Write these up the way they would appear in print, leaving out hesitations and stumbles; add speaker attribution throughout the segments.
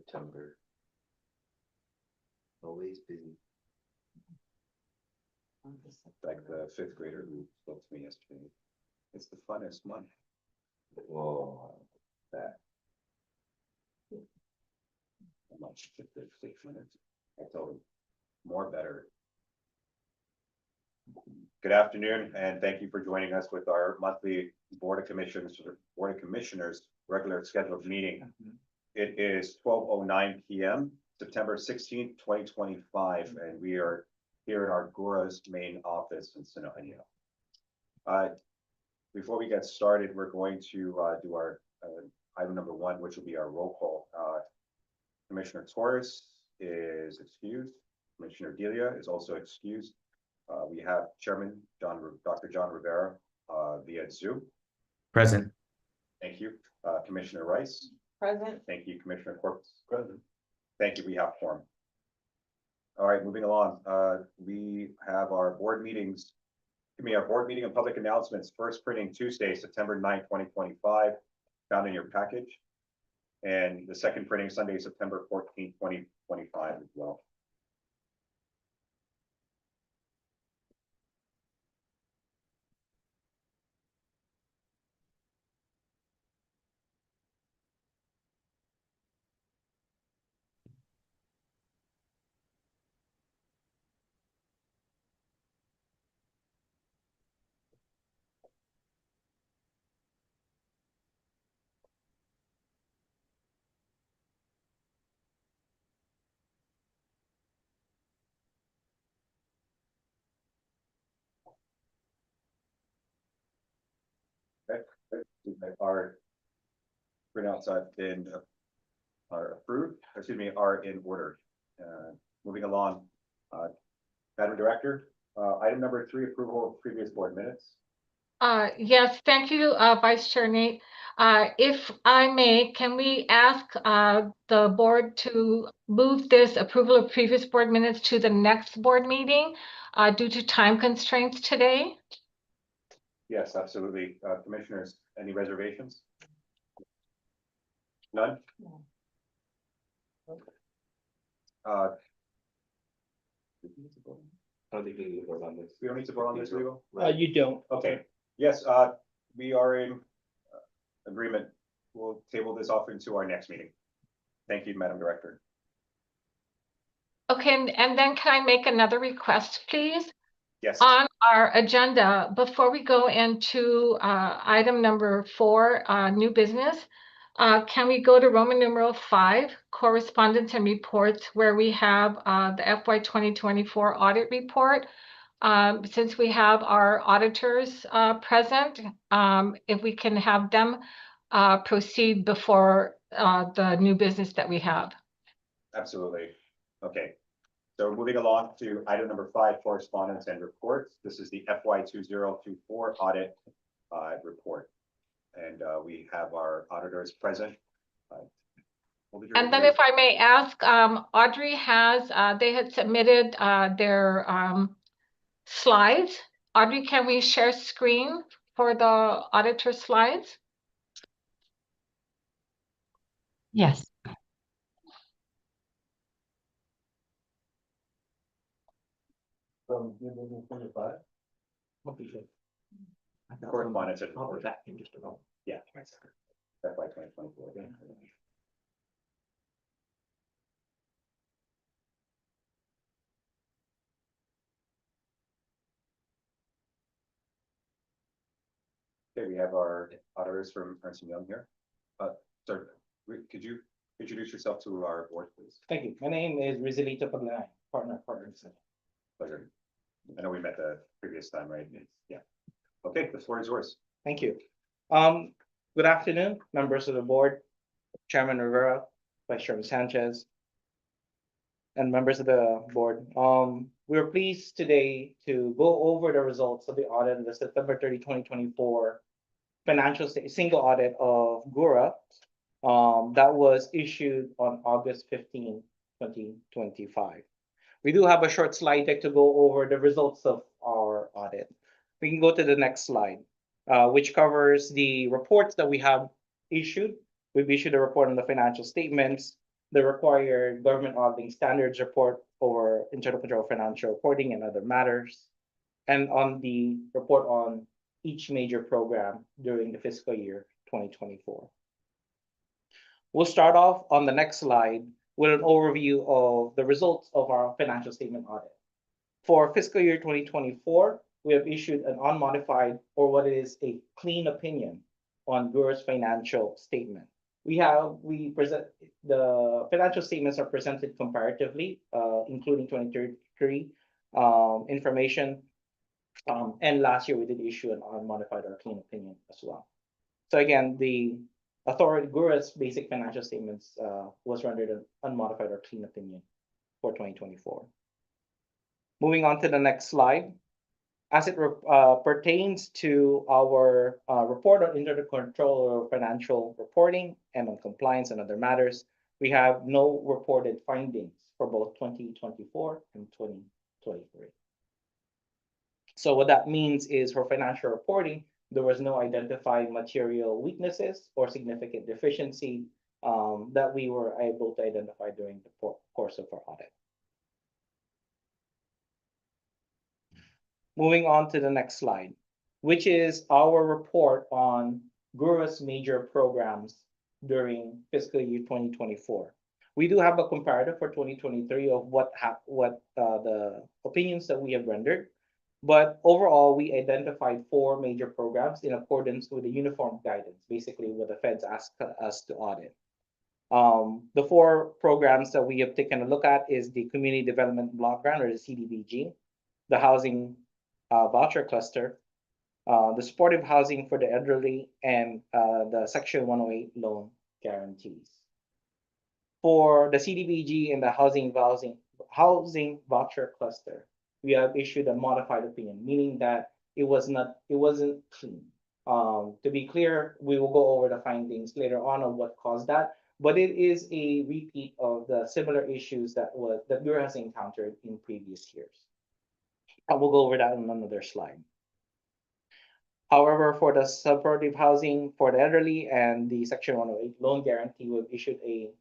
Speaker 1: September. Always busy.
Speaker 2: Like the fifth grader who spoke to me yesterday. It's the funnest month.
Speaker 1: Whoa, that.
Speaker 2: I'm not sure if they're 6 minutes. I told him more better. Good afternoon, and thank you for joining us with our monthly Board of Commissioners regular scheduled meeting. It is 12:09 p.m. September 16th, 2025, and we are here in our GHURA's main office in Sinohania. Before we get started, we're going to do our item number 1, which will be our roll call. Commissioner Torres is excused. Commissioner Delia is also excused. We have Chairman Dr. John Rivera via Zoom.
Speaker 3: Present.
Speaker 2: Thank you. Commissioner Rice.
Speaker 4: Present.
Speaker 2: Thank you. Commissioner Corpus. Present. Thank you. We have quorum. All right, moving along. We have our board meetings. Our board meeting and public announcements. First printing Tuesday, September 9th, 2025, found in your package. And the second printing Sunday, September 14th, 2025 as well. Our printouts have been approved, are in order. Moving along, Madam Director, item number 3, approval of previous board minutes.
Speaker 4: Yes, thank you, Vice Chair Nate. If I may, can we ask the board to move this approval of previous board minutes to the next board meeting due to time constraints today?
Speaker 2: Yes, absolutely. Commissioners, any reservations? None?
Speaker 4: No.
Speaker 2: I
Speaker 1: don't think we need to vote on this.
Speaker 2: We don't need to vote on this, legal?
Speaker 5: You don't.
Speaker 2: Okay. Yes, we are in agreement. We'll table this off into our next meeting. Thank you, Madam Director.
Speaker 4: Okay, and then can I make another request, please?
Speaker 2: Yes.
Speaker 4: On our agenda, before we go into item number 4, new business, can we go to Roman numeral 5, correspondence and reports, where we have the FY 2024 audit report? Since we have our auditors present, if we can have them proceed before the new business that we have.
Speaker 2: Absolutely. Okay. So moving along to item number 5, correspondence and reports. This is the FY 2024 audit report. And we have our auditors present.
Speaker 4: And then if I may ask, Audrey they had submitted their slides. Audrey, can we share screen for the auditor slides?
Speaker 6: Yes.
Speaker 2: Correspondence and
Speaker 1: I'll
Speaker 2: reports.
Speaker 1: be back in just a moment.
Speaker 2: Yeah. FY 2024. Okay, we have our auditors from Ernst & Young here. Sir, could you introduce yourself to our board, please?
Speaker 5: Thank you. My name is Rizalito Paglanay, partner.
Speaker 2: Pleasure. I know we met the previous time, right? Yeah. Okay, the floor is yours.
Speaker 5: Thank you. Good afternoon, members of the board, Chairman Rivera, Vice Chairman Sanchez, and members of the board. We're pleased today to go over the results of the audit of the September 30, 2024 financial single audit of GHURA that was issued on August 15, 2025. We do have a short slide deck to go over the results of our audit. We can go to the next slide, which covers the reports that we have issued. We've issued a report on the financial statements, the required government auditing standards report for internal control financial reporting and other matters, and on the report on each major program during the fiscal year 2024. We'll start off on the next slide with an overview of the results of our financial statement audit. For fiscal year 2024, we have issued an unmodified, or what is a clean opinion, on GHURA's financial statement. We present the financial statements are presented comparatively, including 2023 information. And last year we did issue an unmodified or clean opinion as well. So again, the authority GHURA's basic financial statements was rendered an unmodified or clean opinion for 2024. Moving on to the next slide. As it pertains to our report on internal control of financial reporting and on compliance and other matters, we have no reported findings for both 2024 and 2023. So what that means is for financial reporting, there was no identified material weaknesses or significant deficiency that we were able to identify during the course of our audit. Moving on to the next slide, which is our report on GHURA's major programs during fiscal year 2024. We do have a comparative for 2023 of what the opinions that we have rendered, but overall we identified 4 major programs in accordance with the uniform guidance, basically what the feds asked us to audit. The 4 programs that we have taken a look at is the Community Development Block Grant, or the CDBG, the Housing Voucher Cluster, the Supportive Housing for the Elderly, and the Section 108 loan guarantees. For the CDBG and the Housing Voucher Cluster, we have issued a modified opinion, meaning that it wasn't clean. To be clear, we will go over the findings later on what caused that, but it is a repeat of the similar issues that GHURA has encountered in previous years. I will go over that in another slide. However, for the supportive housing for the elderly and the Section 108 loan guarantee, we've issued a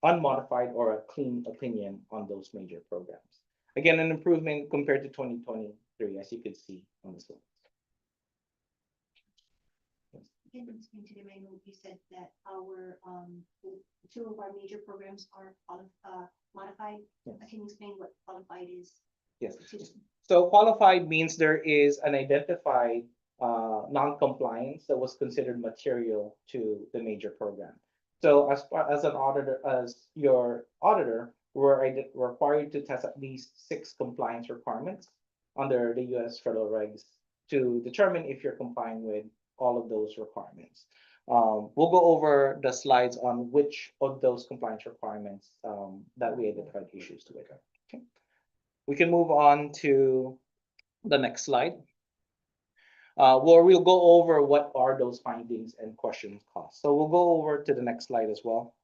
Speaker 5: unmodified or a clean opinion on those major programs. Again, an improvement compared to 2023, as you can see on the slide.
Speaker 3: Can you explain to them? I know you said that our 2 of our major programs are modified.
Speaker 5: Yes.
Speaker 3: Can you explain what qualified is?
Speaker 5: Yes. So qualified means there is an identified non-compliance that was considered material to the major program. So as an auditor, as your auditor, we're required to test at least 6 compliance requirements under the U.S. federal regs to determine if you're complying with all of those requirements. We'll go over the slides on which of those compliance requirements that we identified issues with. Okay. We can move on to the next slide, where we'll go over what are those findings and questions caused. So we'll go over to the next slide as well.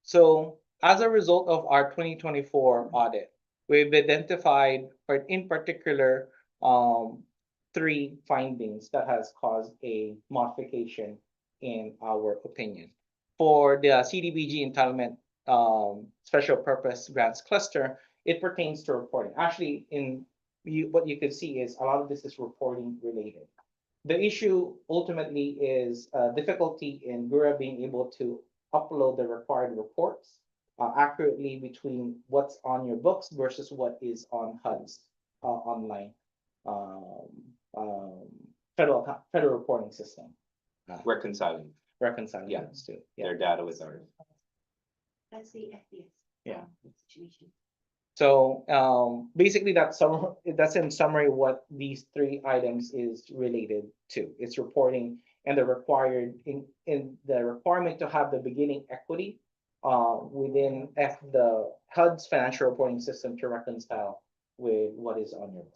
Speaker 5: So as a result of our 2024 audit, we've identified, in particular, 3 findings that has caused a modification in our opinion. For the CDBG entitlement special purpose grants cluster, it pertains to reporting. Actually, what you can see is a lot of this is reporting related. The issue ultimately is difficulty in GHURA being able to upload the required reports accurately between what's on your books versus what is on HUD's online federal reporting system.
Speaker 1: Reconciling
Speaker 5: Reconciling
Speaker 1: Yeah.
Speaker 5: those two.
Speaker 1: their data with ours.
Speaker 3: That's the FBS.
Speaker 5: Yeah.
Speaker 3: Situation.
Speaker 5: So basically that's in summary what these 3 items is related to. It's reporting and the required in the requirement to have the beginning equity within the HUD's financial reporting system to reconcile with what is on your books.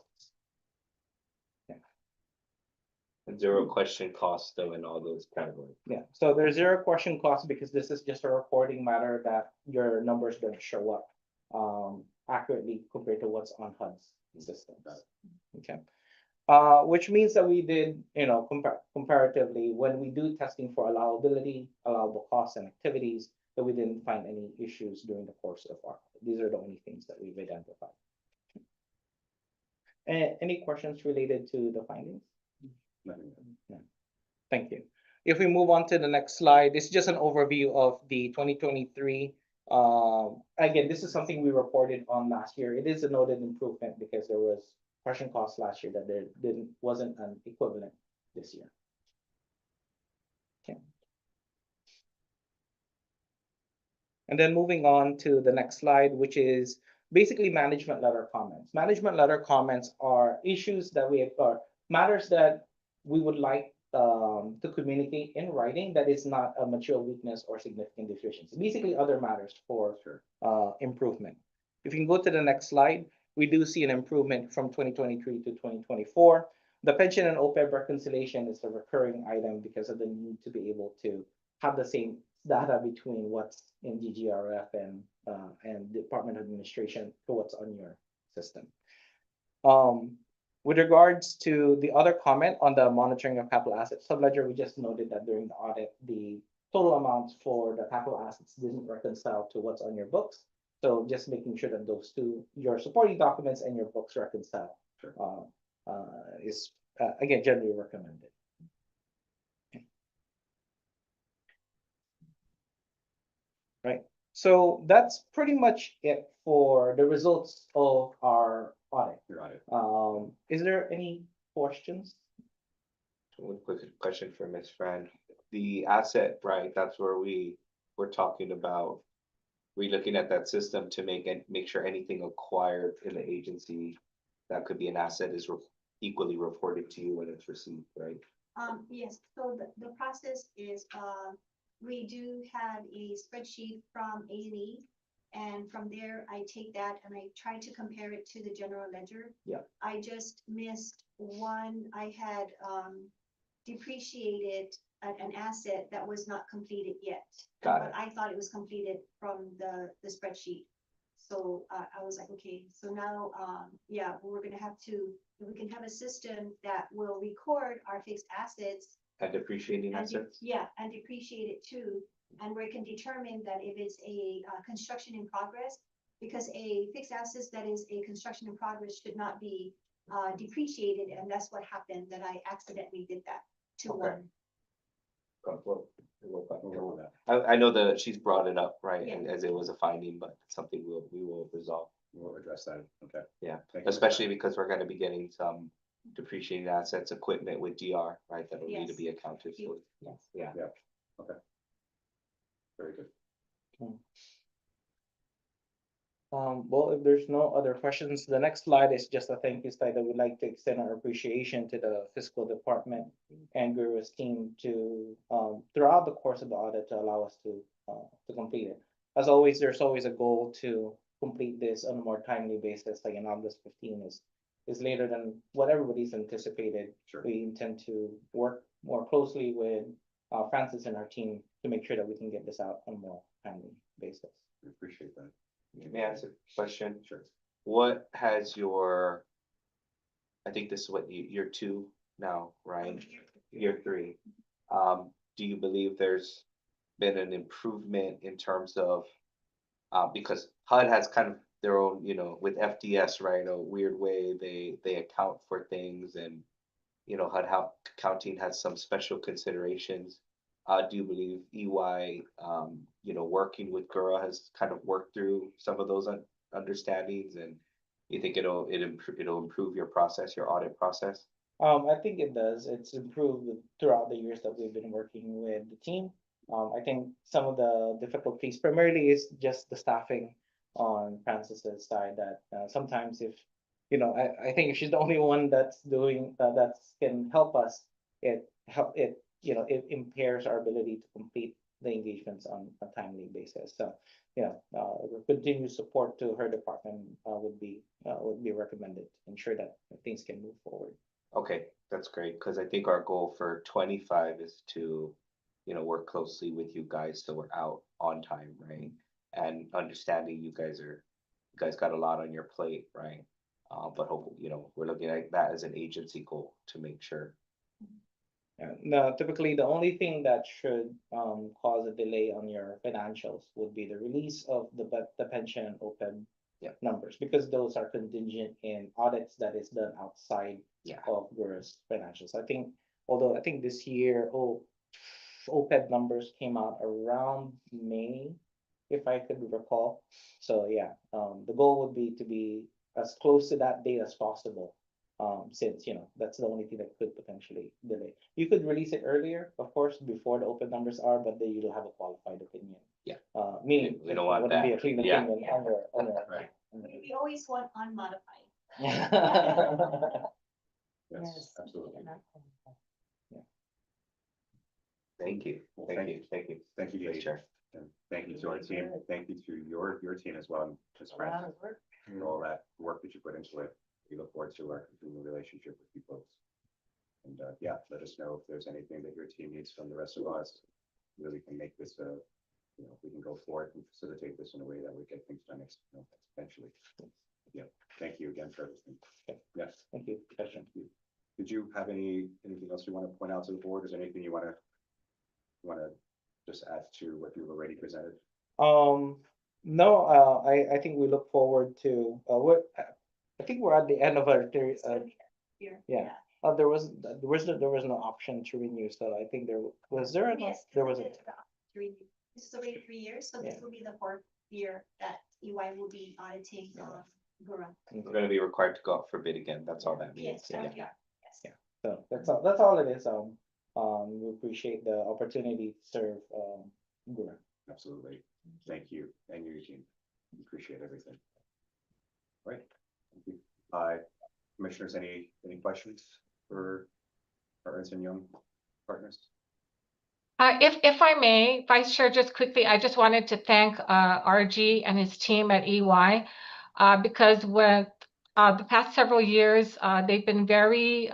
Speaker 1: And 0 question cost though in all those categories.
Speaker 5: Yeah, so there's 0 question cost because this is just a reporting matter that your numbers going to show up accurately compared to what's on HUD's systems. Okay. Which means that we did, comparatively, when we do testing for allowability, allowable costs and activities, that we didn't find any issues during the course of our, these are the only things that we've identified. Any questions related to the findings? No. Thank you. If we move on to the next slide, this is just an overview of the 2023. Again, this is something we reported on last year. It is a noted improvement because there was question costs last year that there wasn't an equivalent this year. Okay. And then moving on to the next slide, which is basically management letter comments. Management letter comments are issues that we have, or matters that we would like to communicate in writing that is not a material weakness or significant deficiency. Basically, other matters for improvement. If you can go to the next slide, we do see an improvement from 2023 to 2024. The pension and OPEB reconciliation is a recurring item because of the need to be able to have the same data between what's in GHURA and Department of Administration to what's on your system. With regards to the other comment on the monitoring of capital assets subledger, we just noted that during the audit, the total amounts for the capital assets didn't reconcile to what's on your books. So just making sure that those two, your supporting documents and your books reconcile, is again generally recommended. Right. So that's pretty much it for the results of our audit. Is there any questions?
Speaker 1: One quick question for Ms. Fran. The asset, right, that's where we're talking about, we're looking at that system to make sure anything acquired in the agency that could be an asset is equally reported to you when it's received, right?
Speaker 3: Yes, so the process is, we do have a spreadsheet from A&E, and from there I take that and I try to compare it to the general ledger.
Speaker 5: Yeah.
Speaker 3: I just missed one. I had depreciated an asset that was not completed yet.
Speaker 1: Got
Speaker 3: But
Speaker 1: it.
Speaker 3: I thought it was completed from the spreadsheet. So I was like, okay, so now, yeah, we're gonna have to, we can have a system that will record our fixed assets.
Speaker 1: And depreciating
Speaker 3: And
Speaker 1: assets?
Speaker 3: yeah, and depreciate it too, and we can determine that if it's a construction in progress, because a fixed assets that is a construction in progress should not be depreciated, and that's what happened, that I accidentally did that to
Speaker 1: Okay.
Speaker 3: one.
Speaker 1: I know that she's brought it up, right,
Speaker 3: Yeah.
Speaker 1: and as it was a finding, but something we will resolve.
Speaker 2: We'll address that. Okay.
Speaker 1: Yeah,
Speaker 2: Thank you.
Speaker 1: especially because we're gonna be getting some depreciating assets, equipment with DR, right, that'll need to
Speaker 3: Yes.
Speaker 1: be accounted for.
Speaker 3: Yes.
Speaker 1: Yeah.
Speaker 2: Very good.
Speaker 5: Well, if there's no other questions, the next slide is just a thank you slide that we'd like to extend our appreciation to the fiscal department and GHURA's team to throughout the course of the audit to allow us to complete it. As always, there's always a goal to complete this on a more timely basis, like in August 15 is later than what everybody's anticipated.
Speaker 2: Sure.
Speaker 5: We intend to work more closely with Francis and our team to make sure that we can get this out on a more timely basis.
Speaker 2: We appreciate that.
Speaker 1: May I ask a question?
Speaker 2: Sure.
Speaker 1: What has your, I think this is what year 2 now, right? Year 3. Do you believe there's been an improvement in terms of, because HUD has kind of their own, with FDS, right, a weird way they account for things, and, HUD accounting has some special considerations. Do you believe EY, working with GHURA has kind of worked through some of those understandings, and you think it'll improve your process, your audit process?
Speaker 5: I think it does. It's improved throughout the years that we've been working with the team. I think some of the difficulties primarily is just the staffing on Francis's side, that sometimes if, I think if she's the only one that's doing that can help us, it impairs our ability to complete the engagements on a timely basis. So, continued support to her department would be recommended to ensure that things can move forward.
Speaker 1: Okay, that's great, because I think our goal for 25 is to, work closely with you guys so we're out on time, right? And understanding you guys got a lot on your plate, right? But hopefully, we're looking at that as an agency goal to make sure.
Speaker 5: No, typically, the only thing that should cause a delay on your financials would be the release of the pension and OPEB
Speaker 1: Yeah.
Speaker 5: numbers, because those are contingent in audits that is done outside
Speaker 1: Yeah.
Speaker 5: of GHURA's financials. Although I think this year, OPEB numbers came out around May, if I could recall. So yeah, the goal would be to be as close to that date as possible. Since, that's the only thing that could potentially delay. You could release it earlier, of course, before the open numbers are, but then you'll have a qualified opinion.
Speaker 1: Yeah.
Speaker 5: Meaning.
Speaker 1: We don't want
Speaker 5: it wouldn't be
Speaker 1: that.
Speaker 5: a clean
Speaker 1: Yeah.
Speaker 5: opinion on your.
Speaker 1: Right.
Speaker 3: We always want unmodified.
Speaker 2: Yes, absolutely.
Speaker 1: Thank you. Thank you. Thank you.
Speaker 2: Thank you,
Speaker 1: Vice
Speaker 2: Dave.
Speaker 1: Chair.
Speaker 2: And thank you to our team. Thank you to your team as well, Ms. Francis, for all that work that you put into it. We look forward to our continuing relationship with you folks. And yeah, let us know if there's anything that your team needs from the rest of us. Really can make this we can go forward and facilitate this in a way that we get things done eventually. Yeah, thank you again for everything. Yes,
Speaker 5: Thank you.
Speaker 2: thank you. Did you have anything else you want to point out to the board? Is there anything you want to just add to what you've already presented?
Speaker 5: No, I think we look forward to, I think we're at the end of our,
Speaker 3: Here.
Speaker 5: yeah. There was no option to renew, so I think there was.
Speaker 3: Yes.
Speaker 5: There was.
Speaker 3: This is already 3 years, so this will be the 4th year that EY will be auditing GHURA.
Speaker 1: We're going to be required to go out for bid again. That's all that means.
Speaker 3: Yes,
Speaker 1: Yeah.
Speaker 3: yes.
Speaker 5: So that's all it is. We appreciate the opportunity to serve GHURA.
Speaker 2: Absolutely. Thank you and your team. Appreciate everything. All right. Thank you. Commissioners, any questions for our Ernst & Young partners?
Speaker 4: If I may, Vice Chair, just quickly, I just wanted to thank RG and his team at EY because with the past several years, they've been very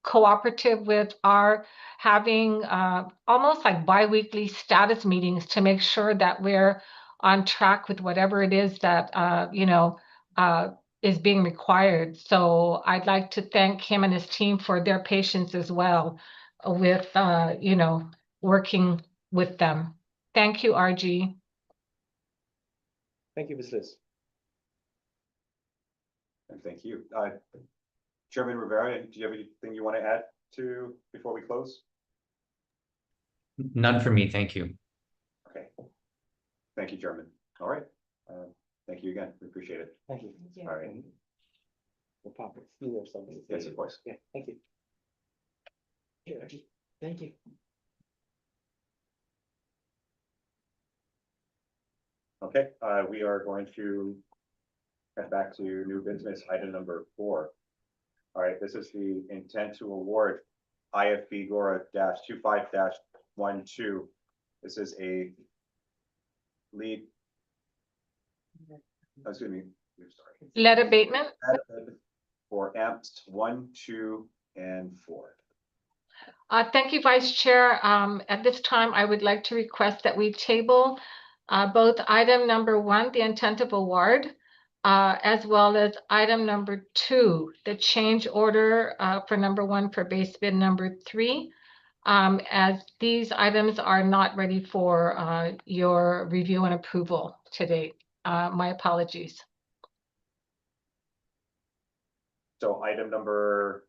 Speaker 4: cooperative with our having almost like biweekly status meetings to make sure that we're on track with whatever it is that is being required. So I'd like to thank him and his team for their patience as well with working with them. Thank you, RG.
Speaker 5: Thank you, Ms. Liz.
Speaker 2: And thank you. Chairman Rivera, do you have anything you want to add to before we close?
Speaker 7: None for me, thank you.
Speaker 2: Okay. Thank you, Chairman. All right. Thank you again. We appreciate it.
Speaker 5: Thank you.
Speaker 2: All right.
Speaker 5: No problem. You have something to say.
Speaker 2: Yes, of course.
Speaker 5: Yeah, thank you. Here, RG. Thank you.
Speaker 2: Okay, we are going to head back to new business item number 4. All right, this is the intent to award IFB GHURA -25-12. This is a lead. Excuse me. Sorry.
Speaker 4: Lead abatement.
Speaker 2: For amps 1, 2, and 4.
Speaker 4: Thank you, Vice Chair. At this time, I would like to request that we table both item number 1, the intent of award, as well as item number 2, the change order for number 1 for base bid number 3, as these items are not ready for your review and approval today. My apologies.
Speaker 2: So item number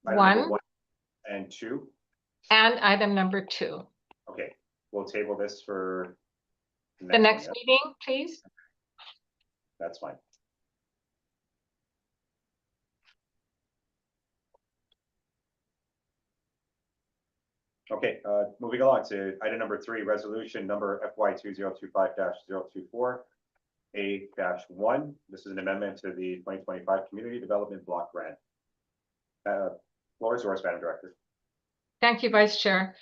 Speaker 4: 1
Speaker 2: and 2.
Speaker 4: and item number 2.
Speaker 2: Okay, we'll table this for
Speaker 4: The next
Speaker 2: one,
Speaker 4: meeting, please.
Speaker 2: That's fine. Okay, moving along to item number 3, resolution number FY 2025-024 A-1. This is an amendment to the 2025 Community Development Block Grant. Floor is yours, Madam Director.
Speaker 4: Thank you, Vice Chair.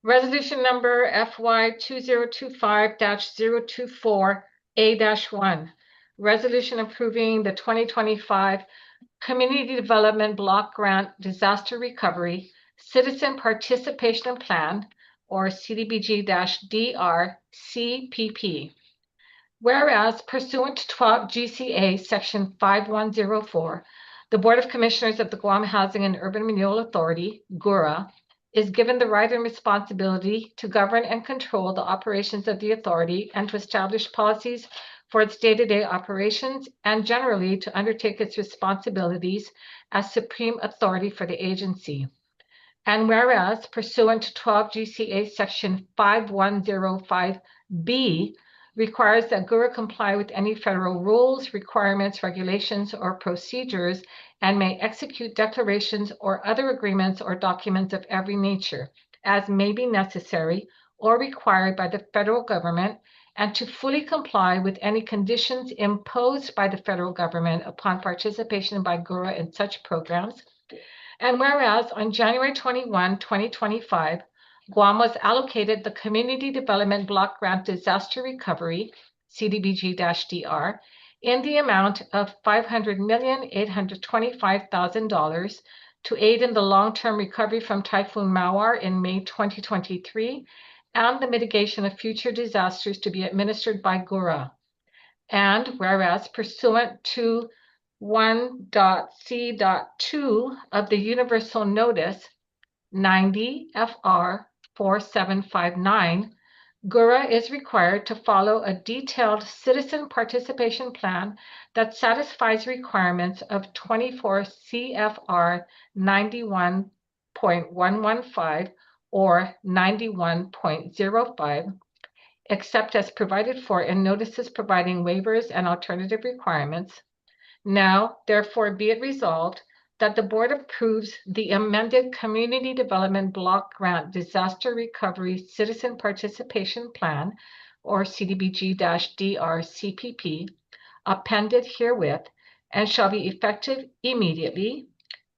Speaker 4: Resolution number FY 2025-024 A-1. Resolution approving the 2025 Community Development Block Grant Disaster Recovery Citizen Participation Plan, or CDBG-DR CPP. Whereas pursuant to 12 GCA Section 5104, the Board of Commissioners of the Guam Housing and Urban Renewal Authority, GHURA, is given the right and responsibility to govern and control the operations of the authority and to establish policies for its day-to-day operations and generally to undertake its responsibilities as supreme authority for the agency. And whereas pursuant to 12 GCA Section 5105B requires that GHURA comply with any federal rules, requirements, regulations, or procedures, and may execute declarations or other agreements or documents of every nature, as may be necessary or required by the federal government, and to fully comply with any conditions imposed by the federal government upon participation by GHURA in such programs. And whereas on January 21, 2025, Guam was allocated the Community Development Block Grant Disaster Recovery, CDBG-DR, in the amount of $500,825,000 to aid in the long-term recovery from Typhoon Mawar in May 2023 and the mitigation of future disasters to be administered by GHURA. And whereas pursuant to 1.C.2 of the Universal Notice 90 FR 4759, GHURA is required to follow a detailed citizen participation plan that satisfies requirements of 24 CFR 91.115 or 91.05, except as provided for in notices providing waivers and alternative requirements. Now, therefore, be it resolved that the board approves the amended Community Development Block Grant Disaster Recovery Citizen Participation Plan, or CDBG-DR CPP, appended herewith, and shall be effective immediately.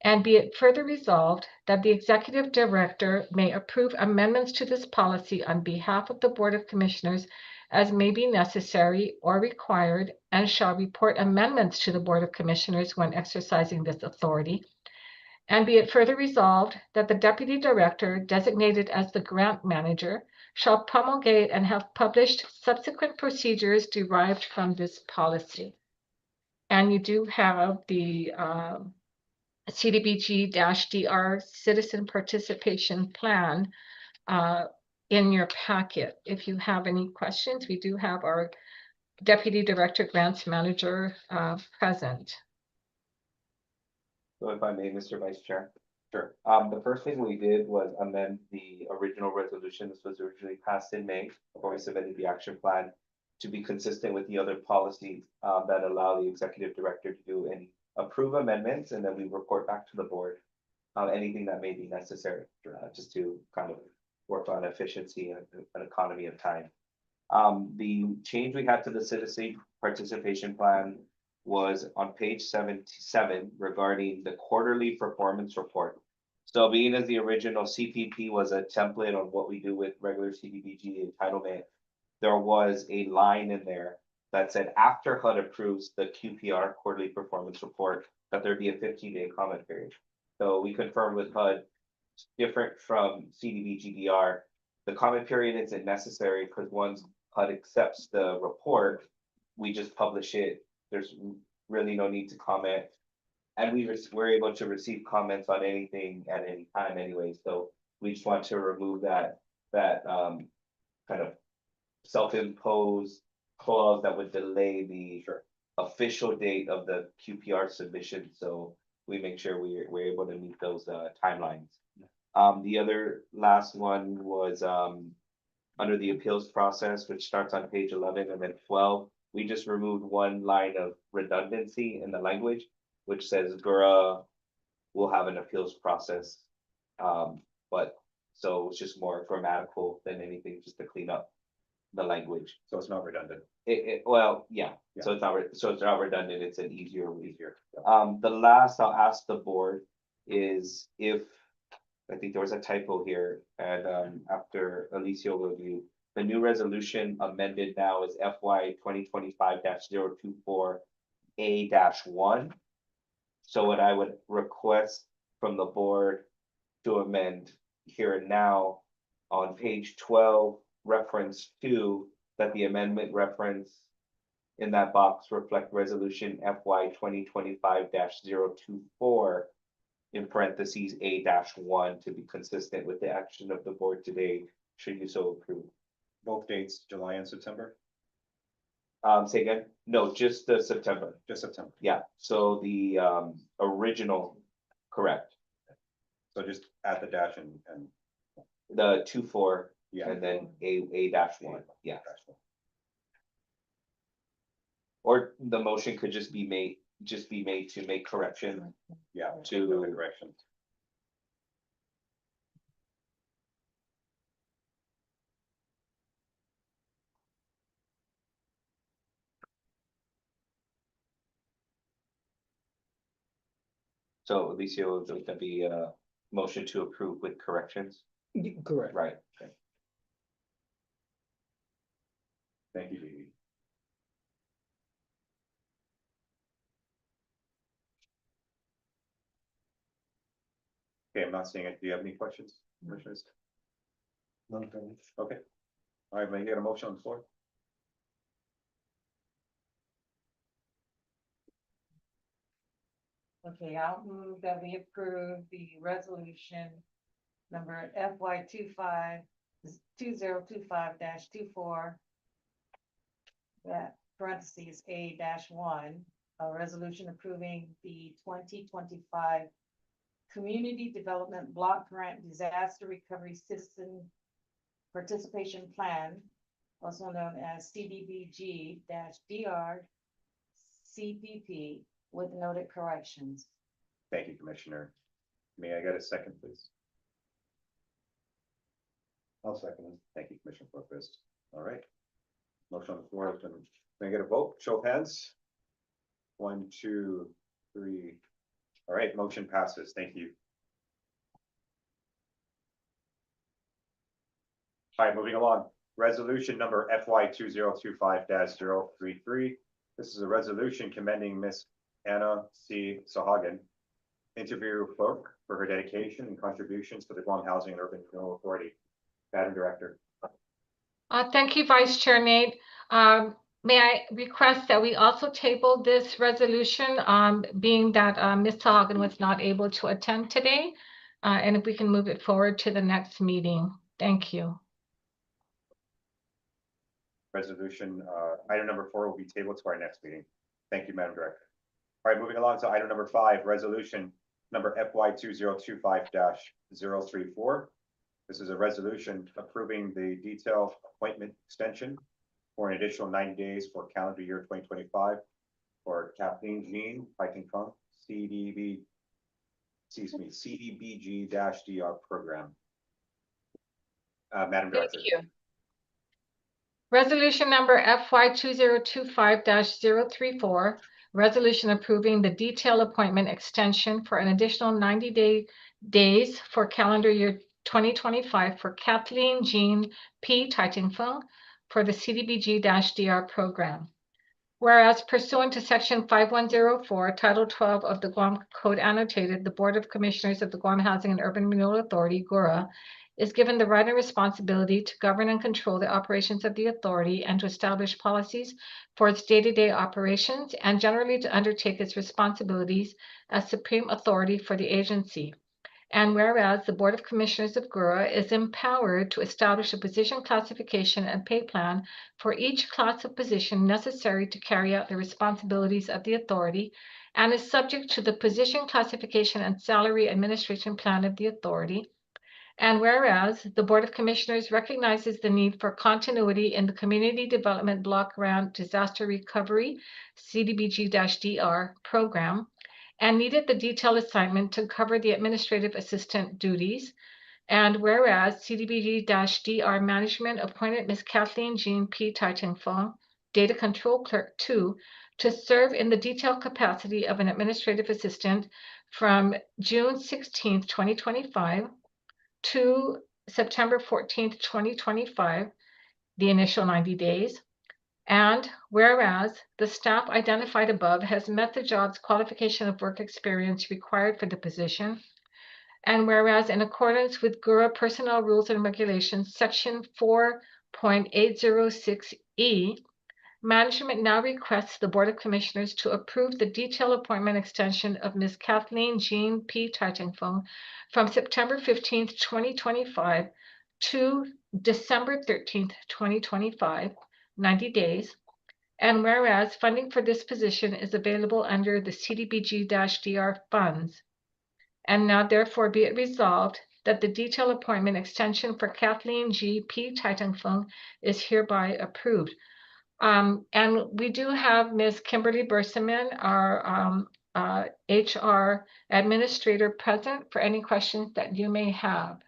Speaker 4: And be it further resolved that the executive director may approve amendments to this policy on behalf of the Board of Commissioners as may be necessary or required, and shall report amendments to the Board of Commissioners when exercising this authority. And be it further resolved that the deputy director designated as the grant manager shall promulgate and have published subsequent procedures derived from this policy. And you do have the CDBG-DR Citizen Participation Plan in your packet. If you have any questions, we do have our Deputy Director Grants Manager present.
Speaker 1: So if I may, Mr. Vice Chair.
Speaker 2: Sure.
Speaker 1: The first thing we did was amend the original resolution. This was originally passed in May before we submitted the action plan to be consistent with the other policies that allow the executive director to do any approve amendments, and then we report back to the board anything that may be necessary, just to kind of work on efficiency and an economy of time. The change we had to the citizen participation plan was on page 77 regarding the quarterly performance report. So being as the original CPP was a template on what we do with regular CDBG entitlement, there was a line in there that said after HUD approves the QPR quarterly performance report, that there'd be a 15-day comment period. So we confirmed with HUD, different from CDBG-DR, the comment period isn't necessary because once HUD accepts the report, we just publish it. There's really no need to comment. And we're able to receive comments on anything at any time anyway. So we just want to remove that kind of self-imposed clause that would delay the official date of the QPR submission. So we make sure we're able to meet those timelines. The other last one was under the appeals process, which starts on page 11 and then 12. We just removed one line of redundancy in the language, which says GHURA will have an appeals process. But so it's just more grammatical than anything, just to clean up the language.
Speaker 2: So it's not redundant.
Speaker 1: Well, yeah. So it's not redundant. It's an easier. The last I'll ask the board is if I think there was a typo here, and after Alicia review, the new resolution amended now is FY 2025-024A-1. So what I would request from the board to amend here and now on page 12, reference 2, that the amendment reference in that box reflect resolution FY 2025-024 in parentheses A-1 to be consistent with the action of the board today, should you so approve.
Speaker 2: Both dates, July and September,
Speaker 1: Say again? No, just the September.
Speaker 2: just September.
Speaker 1: Yeah, so the original, correct,
Speaker 2: So just add the dash and,
Speaker 1: the 2-4
Speaker 2: yeah.
Speaker 1: and then A-1, yeah.
Speaker 2: Dash one.
Speaker 1: Or the motion could just be made to make correction
Speaker 2: Yeah,
Speaker 1: to
Speaker 2: the correction.
Speaker 1: So Alicia, would that be a motion to approve with corrections?
Speaker 5: Correct.
Speaker 1: Right. Okay.
Speaker 2: Thank you, Dee. Okay, I'm not seeing it. Do you have any questions, commissioners?
Speaker 7: No,
Speaker 2: Okay. All right, may I get a motion on the floor?
Speaker 8: Okay, I'll move that we approve the resolution number FY 2025-24. That parentheses A-1, a resolution approving the 2025 Community Development Block Grant Disaster Recovery System Participation Plan, also known as CDBG-DR CPP, with noted corrections.
Speaker 2: Thank you, Commissioner. May I get a second, please?
Speaker 7: I'll second it.
Speaker 2: Thank you, Commissioner Forquist. All right. Motion on the floor has been, may I get a vote? Show of hands? 1, 2, 3. All right, motion passes. Thank you. All right, moving along. Resolution number FY 2025-033. This is a resolution commending Miss Anna C. Sahagan, interview clerk, for her dedication and contributions to the Guam Housing and Urban Renewal Authority. Madam Director.
Speaker 4: Thank you, Vice Chair Nate. May I request that we also table this resolution, being that Ms. Sahagan was not able to attend today, and if we can move it forward to the next meeting. Thank you.
Speaker 2: Resolution, item number 4 will be tabled to our next meeting. Thank you, Madam Director. All right, moving along to item number 5, resolution number FY 2025-034. This is a resolution approving the detailed appointment extension for an additional 90 days for calendar year 2025 for Kathleen Jean, Hiking Funk, CDBG-DR program. Madam
Speaker 4: Thank
Speaker 2: Director.
Speaker 4: you. Resolution number FY 2025-034, resolution approving the detailed appointment extension for an additional 90 days for calendar year 2025 for Kathleen Jean P. Taitingfung for the CDBG-DR program. Whereas pursuant to Section 5104, Title 12 of the Guam Code Annotated, the Board of Commissioners of the Guam Housing and Urban Renewal Authority, GHURA, is given the right and responsibility to govern and control the operations of the authority and to establish policies for its day-to-day operations and generally to undertake its responsibilities as supreme authority for the agency. And whereas the Board of Commissioners of GHURA is empowered to establish a position classification and pay plan for each class of position necessary to carry out the responsibilities of the authority and is subject to the position classification and salary administration plan of the authority. And whereas the Board of Commissioners recognizes the need for continuity in the Community Development Block Grant Disaster Recovery CDBG-DR program and needed the detailed assignment to cover the administrative assistant duties. And whereas CDBG-DR Management appointed Ms. Kathleen Jean P. Taitingfung, Data Control Clerk 2, to serve in the detailed capacity of an administrative assistant from June 16, 2025 to September 14th, 2025, the initial 90 days. And whereas the staff identified above has met the job's qualification of work experience required for the position, and whereas in accordance with GHURA Personnel Rules and Regulations, Section 4.806E, management now requests the Board of Commissioners to approve the detailed appointment extension of Ms. Kathleen Jean P. Tartington from September 15th, 2025 to December 13th, 2025, 90 days. And whereas funding for this position is available under the CDBG-DR funds. And now therefore be it resolved that the detailed appointment extension for Kathleen G. P. Tartington is hereby approved. And we do have Ms. Kimberly Berseman, our HR administrator, present for any questions that you may have.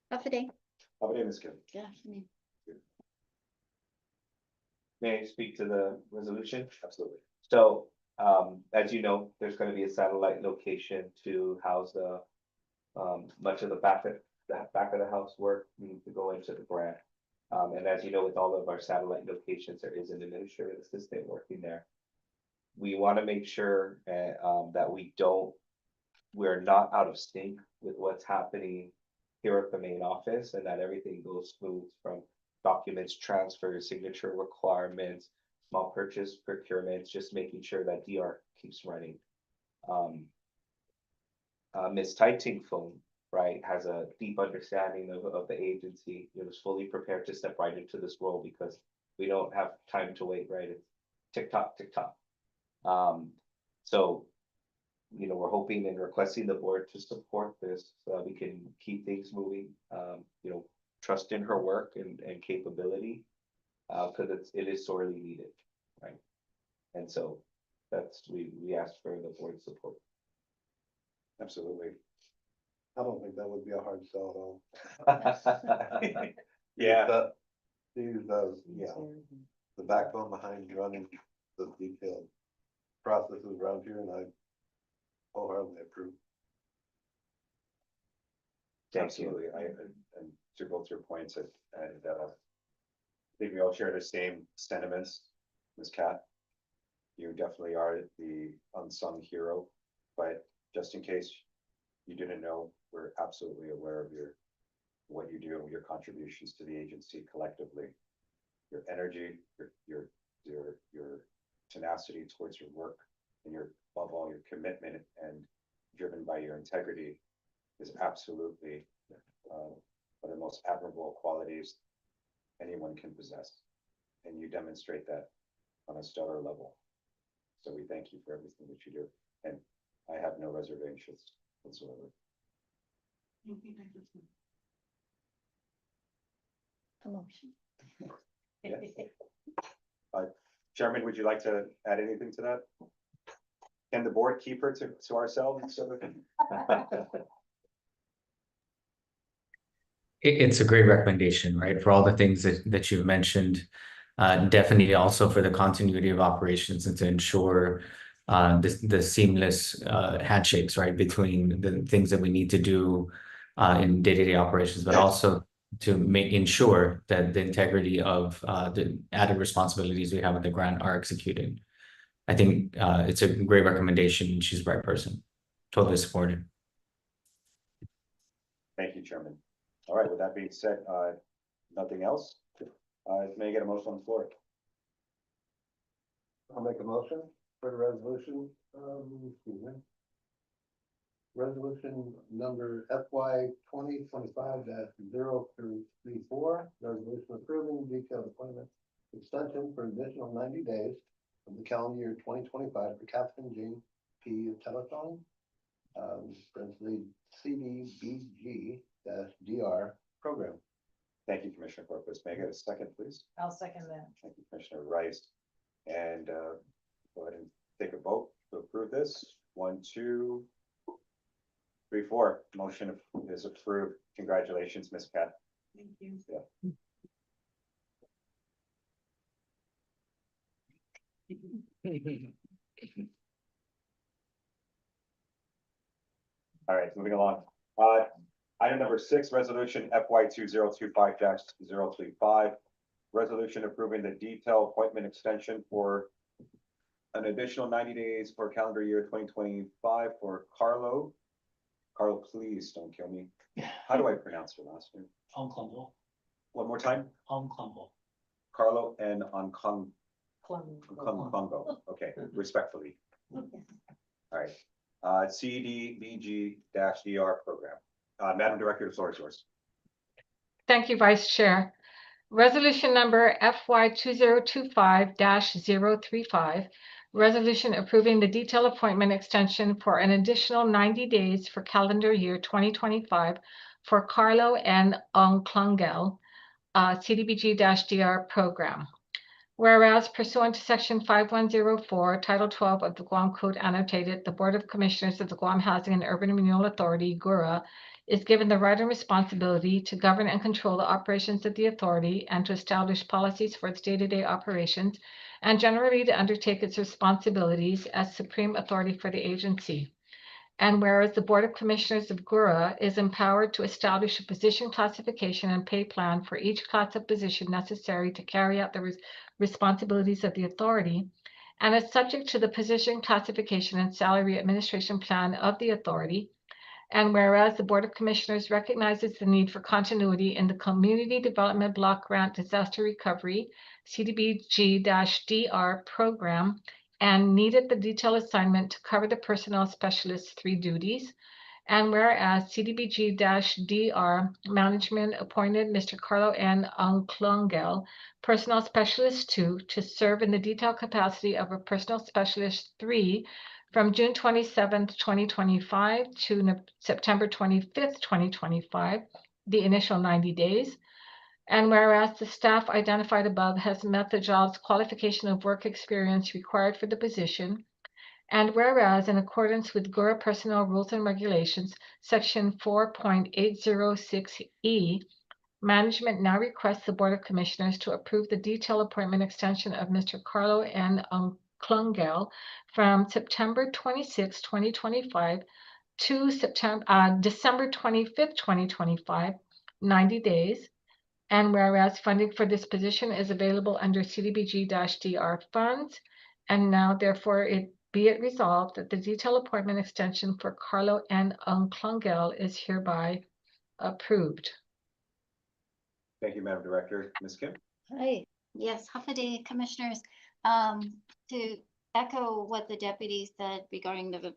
Speaker 3: Buffeting.
Speaker 2: How about Ms. Kim?
Speaker 3: Yeah.
Speaker 1: May I speak to the resolution?
Speaker 2: Absolutely.
Speaker 1: So, as you know, there's gonna be a satellite location to house the, much of the back of the house work needs to go into the grant. And as you know, with all of our satellite locations, there is an administrative assistant working there. We wanna make sure, that we're not out of sync with what's happening here at the main office, and that everything goes smooth from documents, transfers, signature requirements, small purchase procurements, just making sure that DR keeps running. Ms. Tartington, right, has a deep understanding of the agency. It was fully prepared to step right into this role because we don't have time to wait, right? It's tick tock, tick tock. So, you know, we're hoping and requesting the board to support this so that we can keep things moving. You know, trust in her work and capability, because it is sorely needed, right? And so we ask for the board's support.
Speaker 2: Absolutely.
Speaker 7: I don't think that would be a hard sell at all.
Speaker 2: Yeah,
Speaker 7: These, yeah, the backbone behind running the detailed processes around here, and I wholeheartedly approve.
Speaker 1: Thank you.
Speaker 2: absolutely. And to both your points, and I think we all share the same sentiments, Ms. Kat. You definitely are the unsung hero, but just in case you didn't know, we're absolutely aware of what you do and your contributions to the agency collectively. Your energy, your tenacity towards your work, and above all, your commitment and driven by your integrity is absolutely one of the most admirable qualities anyone can possess. And you demonstrate that on a stellar level. So we thank you for everything that you do. And I have no reservations whatsoever.
Speaker 3: Promotion.
Speaker 2: Yeah. Chairman, would you like to add anything to that? Can the board keep her to ourselves?
Speaker 9: It's a great recommendation, right? For all the things that you've mentioned, definitely also for the continuity of operations and to ensure the seamless handshakes, right, between the things that we need to do in day-to-day operations, but also to ensure that the integrity of the added responsibilities we have with the grant are executed. I think it's a great recommendation. She's the right person. Totally supported.
Speaker 2: Thank you, Chairman. All right, with that being said, nothing else? May I get a motion on the floor?
Speaker 7: I'll make a motion for the resolution, excuse me. Resolution number FY 2025-034, resolution approving detailed appointment extension for additional 90 days of the calendar year 2025 for Kathleen Jean P. Tartington, principally CDBG-DR program.
Speaker 2: Thank you, Commissioner Corpus. May I get a second, please?
Speaker 8: I'll second that.
Speaker 2: Thank you, Commissioner Rice. And go ahead and take a vote to approve this. 1, 2, 3, 4. Motion is approved. Congratulations, Ms. Kat.
Speaker 8: Thank you.
Speaker 2: Yeah. All right, moving along. Item number 6, resolution FY 2025-035. Resolution approving the detailed appointment extension for an additional 90 days for calendar year 2025 for Carlo. Carlo, please don't kill me. How do I pronounce your last name?
Speaker 10: Hong Kong,
Speaker 2: One more time.
Speaker 10: Hong Kong.
Speaker 2: Carlo and Congo, okay, respectfully. All right, CDBG-DR program. Madam Director, the floor is yours.
Speaker 4: Thank you, Vice Chair. Resolution number FY 2025-035, resolution approving the detail appointment extension for an additional 90 days for calendar year 2025 for Carlo N. Onklungel, CDBG-DR program. Whereas pursuant to Section 5104, Title 12 of the Guam Code Annotated, the Board of Commissioners of the Guam Housing and Urban Renewal Authority, GHURA, is given the right and responsibility to govern and control the operations of the authority and to establish policies for its day-to-day operations and generally to undertake its responsibilities as supreme authority for the agency. And whereas the Board of Commissioners of GHURA is empowered to establish a position classification and pay plan for each class of position necessary to carry out the responsibilities of the authority, and is subject to the position classification and salary administration plan of the authority. And whereas the Board of Commissioners recognizes the need for continuity in the Community Development Block Grant Disaster Recovery, CDBG-DR program, and needed the detailed assignment to cover the personnel specialist's 3 duties. And whereas CDBG-DR management appointed Mr. Carlo N. Onklungel, personnel specialist 2, to serve in the detailed capacity of a personnel specialist 3 from June 27th, 2025 to September 25th, 2025, the initial 90 days. And whereas the staff identified above has met the job's qualification of work experience required for the position, and whereas in accordance with GHURA Personnel Rules and Regulations, Section 4.806E, management now requests the Board of Commissioners to approve the detailed appointment extension of Mr. Carlo N. Onklungel from September 26, 2025 to December 25th, 2025, 90 days. And whereas funding for this position is available under CDBG-DR funds, and now therefore be it resolved that the detailed appointment extension for Carlo N. Onklungel is hereby approved.
Speaker 2: Thank you, Madam Director. Ms. Kim?
Speaker 10: Hi, yes, Hafade Commissioners. To echo what the deputy said regarding the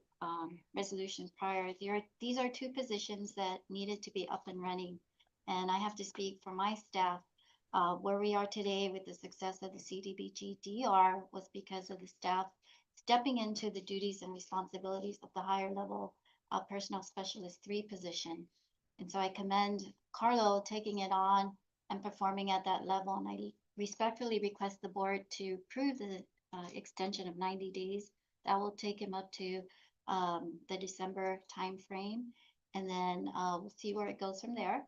Speaker 10: resolutions prior, these are 2 positions that needed to be up and running. And I have to speak for my staff. Where we are today with the success of the CDBG-DR was because of the staff stepping into the duties and responsibilities of the higher level personnel specialist 3 position. And so I commend Carlo taking it on and performing at that level. And I respectfully request the board to approve the extension of 90 days. That will take him up to the December timeframe. And then we'll see where it goes from there.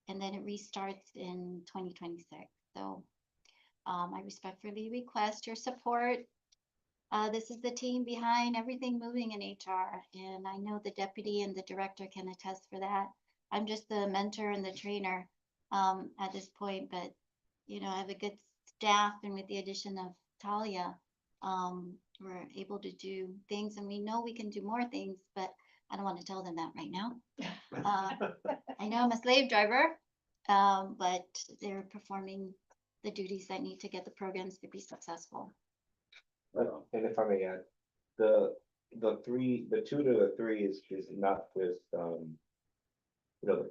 Speaker 10: And then it restarts in 2026. So I respectfully request your support. This is the team behind everything moving in HR. And I know the deputy and the director can attest for that. I'm just the mentor and the trainer at this point, but you know, I have a good staff, and with the addition of Talia, we're able to do things, and we know we can do more things, but I don't want to tell them that right now. I know I'm a slave driver, but they're performing the duties that need to get the programs to be successful.
Speaker 1: And if I may add, the 2 to the 3 is not just, you know,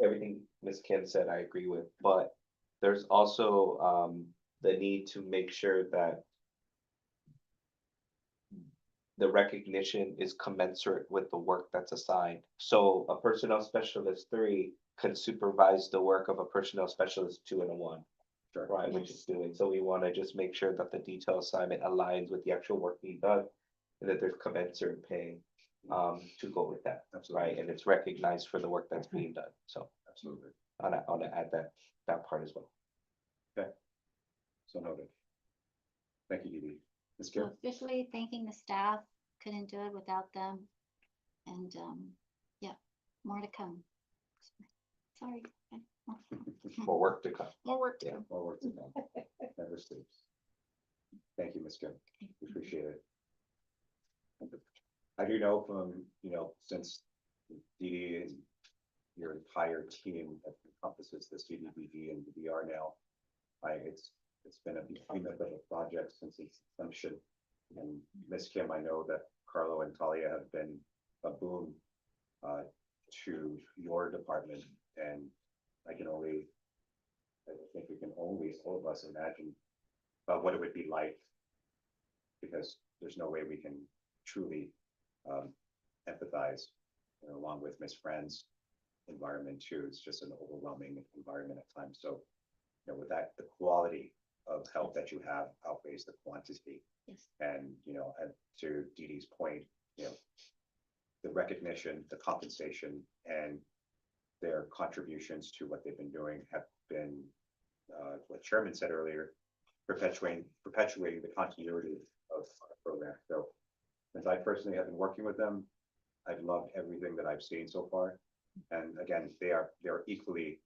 Speaker 1: everything Ms. Kim said, I agree with, but there's also, the need to make sure that the recognition is commensurate with the work that's assigned. So a personnel specialist 3 can supervise the work of a personnel specialist 2 and a 1.
Speaker 2: Sure.
Speaker 1: Right, which is doing. So we want to just make sure that the detail assignment aligns with the actual work being done, and that there's commensurate pay to go with that.
Speaker 2: Absolutely.
Speaker 1: Right, and it's recognized for the work that's being done. So
Speaker 2: Absolutely.
Speaker 1: I want to add that part as well.
Speaker 2: Okay. So noted. Thank you, Dee. Ms.
Speaker 10: So
Speaker 2: Kim?
Speaker 10: officially thanking the staff, couldn't do it without them. And yeah, more to come. Sorry.
Speaker 1: More work to come.
Speaker 10: More work to
Speaker 1: Yeah.
Speaker 10: come.
Speaker 2: More work to come. Never sleeps. Thank you, Ms. Kim. Appreciate it. I do know from, you know, since Dee and your entire team that encompasses the CDBG and the DR now, it's It's been a behemoth of a project since its inception. And Ms. Kim, I know that Carlo and Talia have been a boon to your department, and I think we can only, all of us, imagine what it would be like, because there's no way we can truly empathize, along with Ms. Fran's environment too. It's just an overwhelming environment at times. So, with that, the quality of help that you have outweighs the quantity.
Speaker 10: Yes.
Speaker 2: And, and to Dee Dee's point, the recognition, the compensation, and their contributions to what they've been doing have been, what Chairman said earlier, perpetuating the continuity of our program. So, since I personally have been working with them, I've loved everything that I've seen so far. And again, they're equally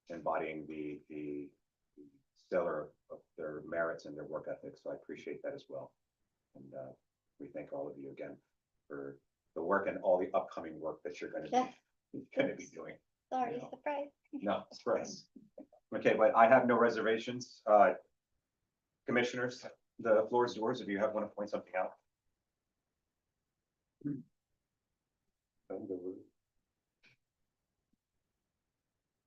Speaker 2: embodying the stellar of their merits and their work ethic. So I appreciate that as well. And we thank all of you again for the work and all the upcoming work that you're going to be doing.
Speaker 10: Sorry, surprise.
Speaker 2: No, surprise. Okay, but I have no reservations. Commissioners, the floor is yours if you want to point something out.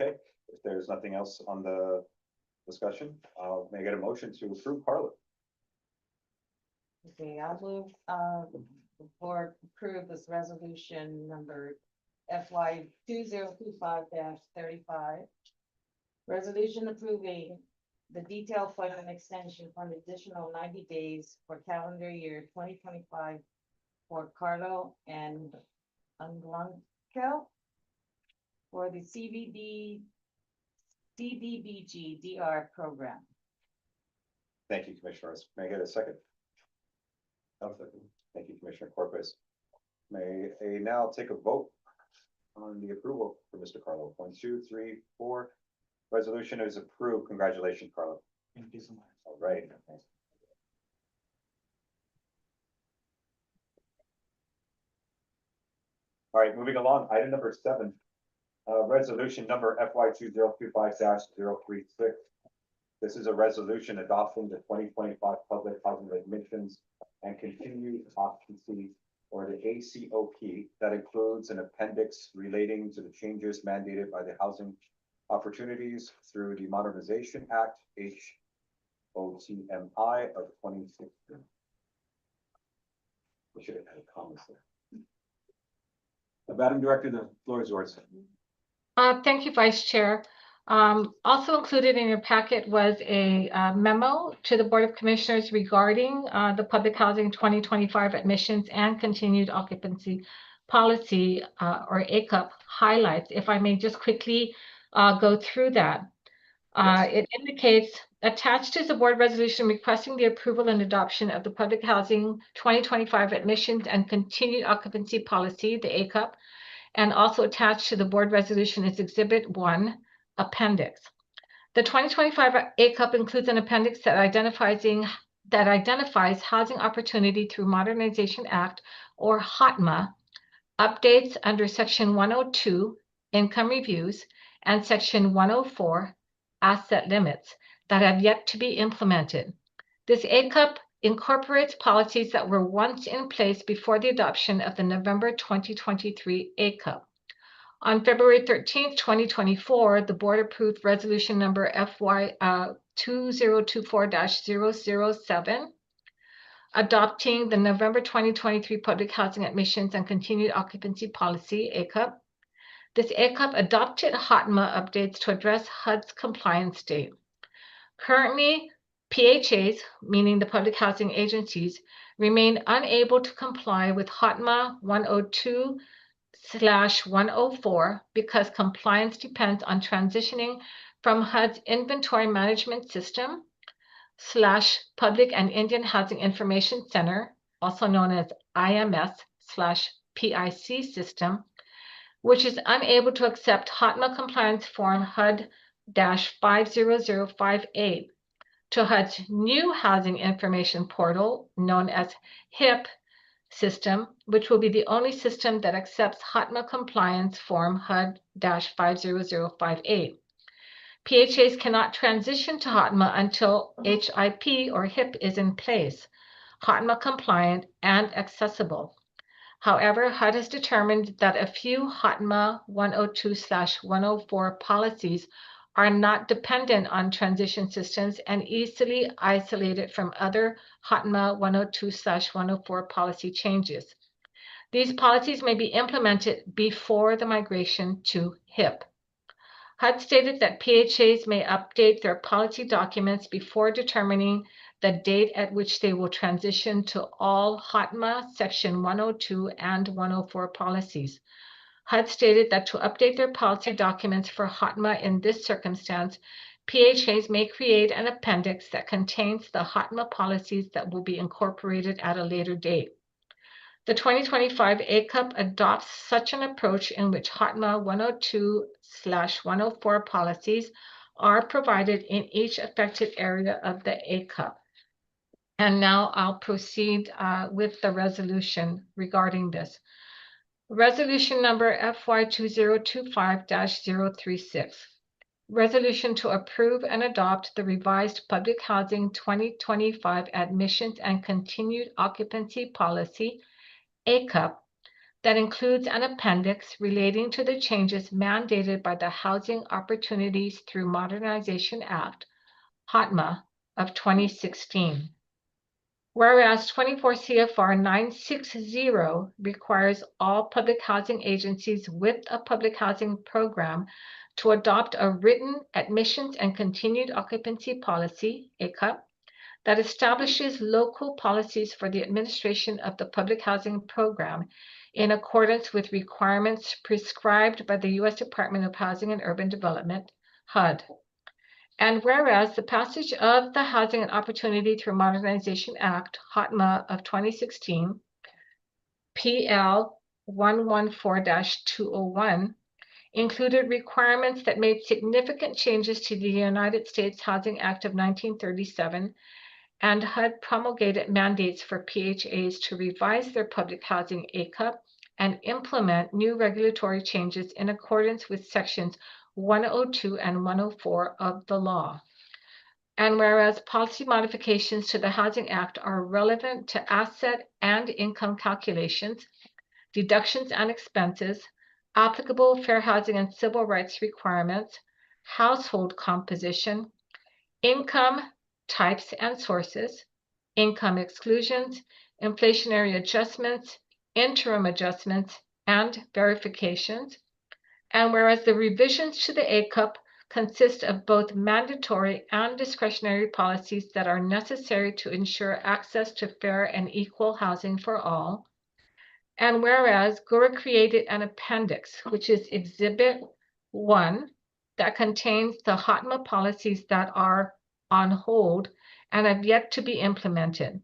Speaker 2: Okay, if there's nothing else on the discussion, I'll make it a motion to approve Carlo.
Speaker 8: Okay, I'll move, the board approve this resolution number FY 2025-35. Resolution approving the detailed appointment extension for an additional 90 days for calendar year 2025 for Carlo and Blanco for the CDBG DR program.
Speaker 2: Thank you, Commissioners. May I get a second? I'll second. Thank you, Commissioner Corpus. May I now take a vote on the approval for Mr. Carlo? 1, 2, 3, 4. Resolution is approved. Congratulations, Carlo.
Speaker 5: Thank you so much.
Speaker 2: All right. All right, moving along. Item number 7. Resolution number FY 2025-036. This is a resolution adopting the 2025 public housing admissions and continued occupancy, or the ACOP, that includes an appendix relating to the changes mandated by the Housing Opportunities through the Modernization Act, HOTMI of 2016. We should have had a comment there. Madam Director, the floor is yours.
Speaker 4: Thank you, Vice Chair. Also included in your packet was a memo to the Board of Commissioners regarding the Public Housing 2025 Admissions and Continued Occupancy Policy, or ACUP highlights. If I may just quickly go through that.
Speaker 2: Yes.
Speaker 4: It indicates, attached is a board resolution requesting the approval and adoption of the Public Housing 2025 Admissions and Continued Occupancy Policy, the ACUP, and also attached to the board resolution is Exhibit 1, Appendix. The 2025 ACUP includes an appendix that identifies Housing Opportunity through Modernization Act, or HOTMA, updates under Section 102, Income Reviews, and Section 104, Asset Limits, that have yet to be implemented. This ACUP incorporates policies that were once in place before the adoption of the November 2023 ACUP. On February 13th, 2024, the board approved resolution number FY 2024-007, adopting the November 2023 Public Housing Admissions and Continued Occupancy Policy, ACUP. This ACUP adopted HOTMA updates to address HUD's compliance date. Currently, PHAs, meaning the public housing agencies, remain unable to comply with HOTMA 102/104 because compliance depends on transitioning from HUD's Inventory Management System / Public and Indian Housing Information Center, also known as IMS/PIC system, which is unable to accept HOTMA compliance form HUD-50058, to HUD's new Housing Information Portal, known as HIP system, which will be the only system that accepts HOTMA compliance form HUD-50058. PHAs cannot transition to HOTMA until HIP or HIP is in place, HOTMA compliant and accessible. However, HUD has determined that a few HOTMA 102/104 policies are not dependent on transition systems and easily isolated from other HOTMA 102/104 policy changes. These policies may be implemented before the migration to HIP. HUD stated that PHAs may update their policy documents before determining the date at which they will transition to all HOTMA Section 102 and 104 policies. HUD stated that to update their policy documents for HOTMA in this circumstance, PHAs may create an appendix that contains the HOTMA policies that will be incorporated at a later date. The 2025 ACUP adopts such an approach in which HOTMA 102/104 policies are provided in each affected area of the ACUP. And now I'll proceed with the resolution regarding this. Resolution number FY 2025-036. Resolution to approve and adopt the revised Public Housing 2025 Admissions and Continued Occupancy Policy, ACUP, that includes an appendix relating to the changes mandated by the Housing Opportunities Through Modernization Act, HOTMA, of 2016. Whereas 24 CFR 960 requires all public housing agencies with a public housing program to adopt a written admissions and continued occupancy policy, ACUP, that establishes local policies for the administration of the public housing program in accordance with requirements prescribed by the U.S. Department of Housing and Urban Development, HUD. And whereas the passage of the Housing and Opportunity Through Modernization Act, HOTMA, of 2016, PL 114-201, included requirements that made significant changes to the United States Housing Act of 1937, and HUD promulgated mandates for PHAs to revise their public housing ACUP and implement new regulatory changes in accordance with sections 102 and 104 of the law. And whereas policy modifications to the Housing Act are relevant to asset and income calculations, deductions and expenses, applicable fair housing and civil rights requirements, household composition, income types and sources, income exclusions, inflationary adjustments, interim adjustments, and verifications. And whereas the revisions to the ACUP consist of both mandatory and discretionary policies that are necessary to ensure access to fair and equal housing for all. And whereas GHURA created an appendix, which is Exhibit 1, that contains the HOTMA policies that are on hold and have yet to be implemented.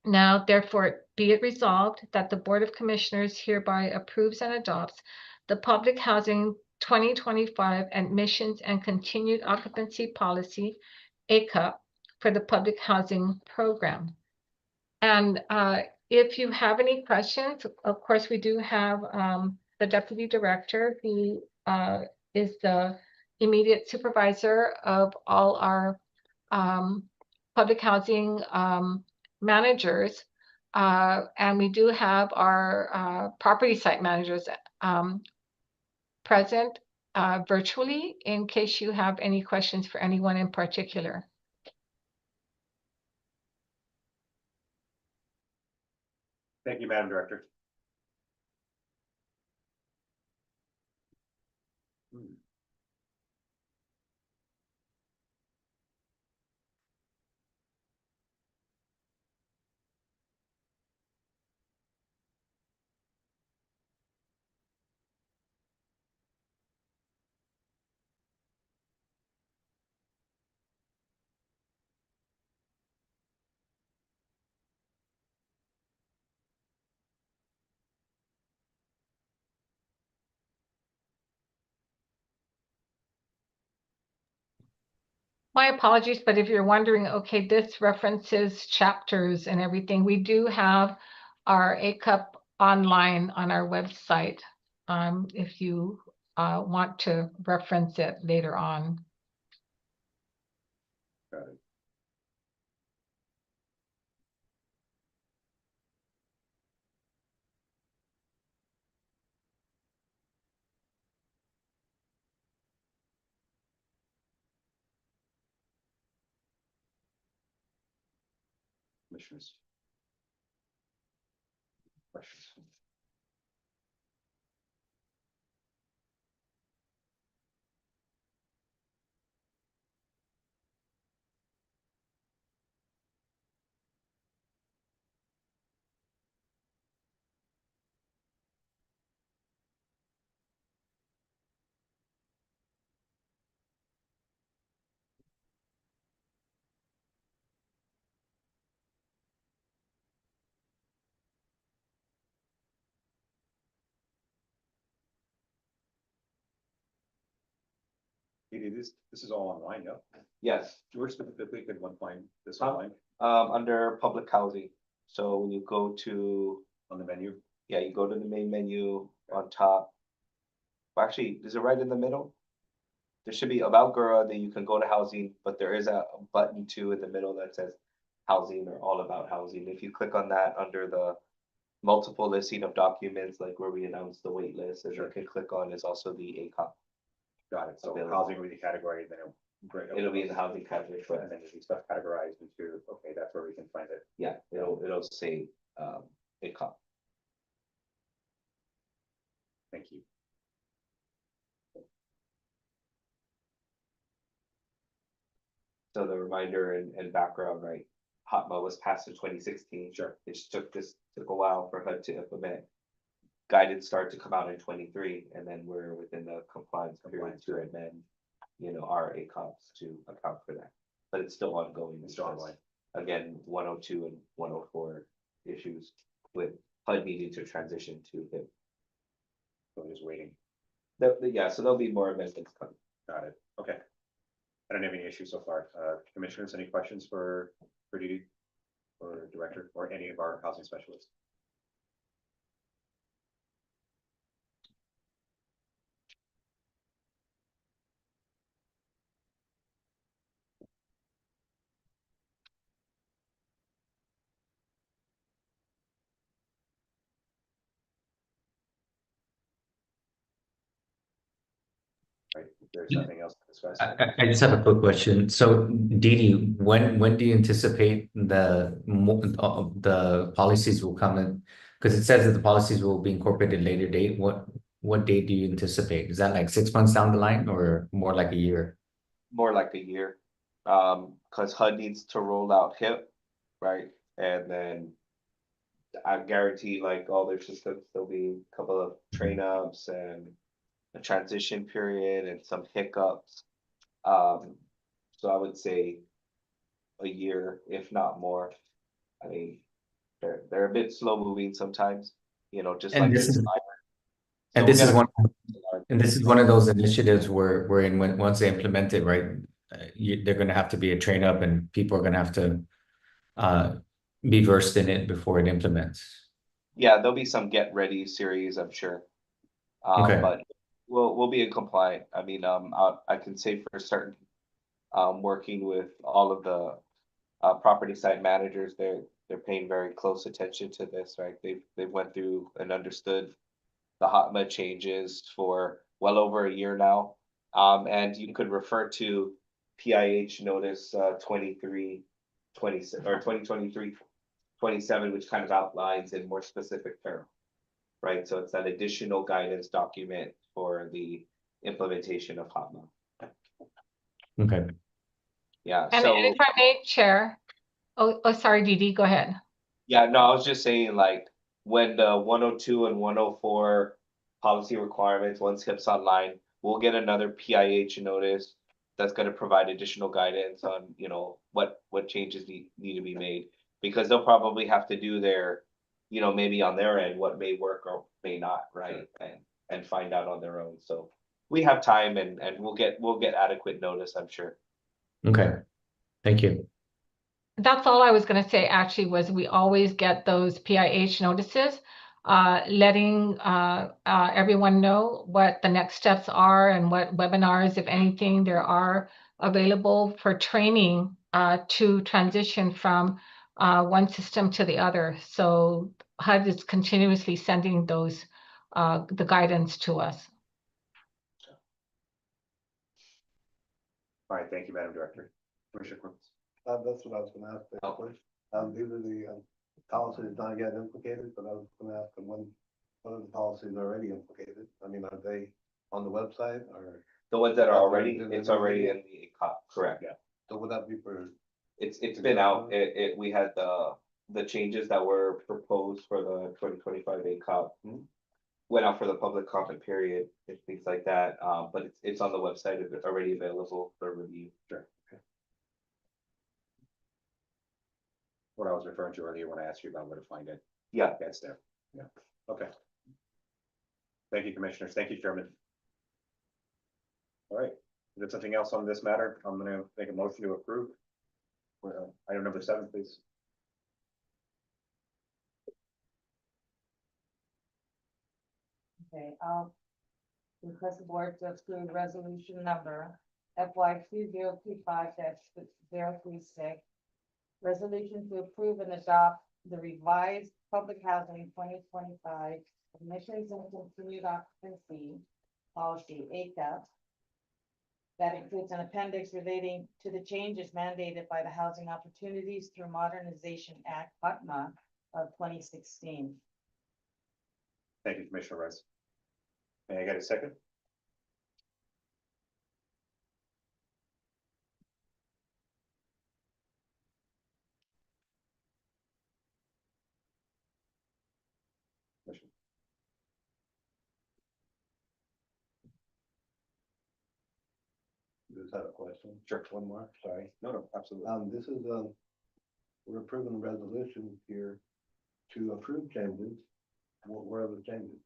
Speaker 4: Now, therefore, be it resolved that the Board of Commissioners hereby approves and adopts the Public Housing 2025 Admissions and Continued Occupancy Policy, ACUP, for the Public Housing Program. And if you have any questions, of course, we do have the Deputy Director, who is the immediate supervisor of all our public housing managers. And we do have our property site managers present virtually in case you have any questions for anyone in particular.
Speaker 2: Thank you, Madam Director.
Speaker 4: My apologies, but if you're wondering, okay, this references chapters and everything, we do have our ACUP online on our website if you want to reference it later on.
Speaker 2: Got it. Commissioners. Questions? Edie, this is all online, yeah?
Speaker 1: Yes,
Speaker 2: Where specifically could one find this
Speaker 1: Huh?
Speaker 2: online
Speaker 1: under public housing. So when you go to,
Speaker 2: on the menu?
Speaker 1: yeah, you go to the main menu on top. Actually, is it right in the middle? There should be about GHURA, then you can go to housing, but there is a button too in the middle that says housing or all about housing. If you click on that under the multiple listing of documents, like where we announced the wait list, and you can click on is also the ACOP.
Speaker 2: Got it. So
Speaker 1: Available.
Speaker 2: housing will be the category, then
Speaker 1: It'll be in the housing category, but
Speaker 2: and then there'll be stuff categorized into, okay, that's where we can find it.
Speaker 1: yeah, it'll say ACOP.
Speaker 2: Thank you.
Speaker 1: So the reminder and background, right? HOTMA was passed in 2016.
Speaker 2: Sure.
Speaker 1: It just took a while for HUD to implement. Guidance started to come out in 23, and then we're within the compliance period to amend, our ACOPs to account for that. But it's still ongoing.
Speaker 2: It's still
Speaker 1: because,
Speaker 2: ongoing.
Speaker 1: Again, 102 and 104 issues with HUD needing to transition to HIP.
Speaker 2: So I'm just waiting.
Speaker 1: Yeah, so there'll be more amendments coming.
Speaker 2: Got it. Okay. I don't have any issues so far. Commissioners, any questions for Didi or director or any of our housing specialists? Right, if there's nothing else to discuss.
Speaker 9: I just have a quick question. So Didi, when do you anticipate the policies will come in? Because it says that the policies will be incorporated later date. What date do you anticipate? Is that like 6 months down the line or more like a year?
Speaker 1: More like a year. Because HUD needs to roll out HIP, right? And then I guarantee like all their systems, there'll be a couple of train ups and a transition period and some hiccups. So I would say a year, if not more. I mean, they're a bit slow moving sometimes, just
Speaker 9: And
Speaker 1: like
Speaker 9: this is-
Speaker 1: this.
Speaker 9: And
Speaker 1: So
Speaker 9: this
Speaker 1: we'll
Speaker 9: is
Speaker 1: get
Speaker 9: one, and this is one of those initiatives where once they implement it, right, they're going to have to be a train up, and people are going to have to be versed in it before it implements.
Speaker 1: Yeah, there'll be some get ready series, I'm sure.
Speaker 9: Okay.
Speaker 1: But we'll be in compliant. I mean, I can say for certain, working with all of the property site managers, they're paying very close attention to this, right? They've went through and understood the HOTMA changes for well over a year now. And you could refer to PIH notice 23, 26 or 2023, 27, which kind of outlines in more specific terms, right? So it's that additional guidance document for the implementation of HOTMA.
Speaker 9: Okay.
Speaker 1: Yeah,
Speaker 4: And
Speaker 1: so
Speaker 4: if I may, Chair. Oh, sorry, Didi, go ahead.
Speaker 1: yeah, no, I was just saying like when the 102 and 104 policy requirements, once HIP's online, we'll get another PIH notice that's going to provide additional guidance on, what changes need to be made, because they'll probably have to do their, maybe on their end, what may work or may not, right? And find out on their own. So we have time and we'll get adequate notice, I'm sure.
Speaker 9: Okay. Thank you.
Speaker 4: That's all I was going to say actually was we always get those PIH notices. letting everyone know what the next steps are and what webinars, if anything, there are available for training to transition from one system to the other. So HUD is continuously sending those the guidance to us.
Speaker 2: All right, thank you, Madam Director. Commissioner Crooks.
Speaker 7: That's what I was gonna ask, basically. These are the policies not yet implicated, but I was gonna ask them when are the policies already implicated? I mean, are they on the website or?
Speaker 1: The ones that are already,
Speaker 7: Is it
Speaker 1: it's already
Speaker 7: already-
Speaker 1: in the ACOP, correct?
Speaker 2: Yeah.
Speaker 7: So would that be for,
Speaker 1: It's been out, we had the changes that were proposed for the 2025 ACOP. Went out for the public comment period and things like that, but it's on the website, it's already available for review.
Speaker 2: Sure. Okay. What I was referring to earlier when I asked you about where to find it.
Speaker 1: Yeah.
Speaker 2: That's there. Yeah, okay. Thank you, Commissioners. Thank you, Chairman. All right, is there something else on this matter? I'm gonna make a motion to approve. Item number 7, please.
Speaker 8: Okay, request the board to approve resolution number FY 2025-036. Resolution to approve and adopt the revised public housing 2025 admissions and continued occupancy policy, ACAP. That includes an appendix relating to the changes mandated by the Housing Opportunities through Modernization Act, HUTMA, of 2016.
Speaker 2: Thank you, Commissioner Rice. May I get a second? Commissioner.
Speaker 7: just had a question.
Speaker 2: Sure.
Speaker 7: One more, sorry.
Speaker 2: No, absolutely.
Speaker 7: This is, we're approving a resolution here to approve changes. Where are the changes?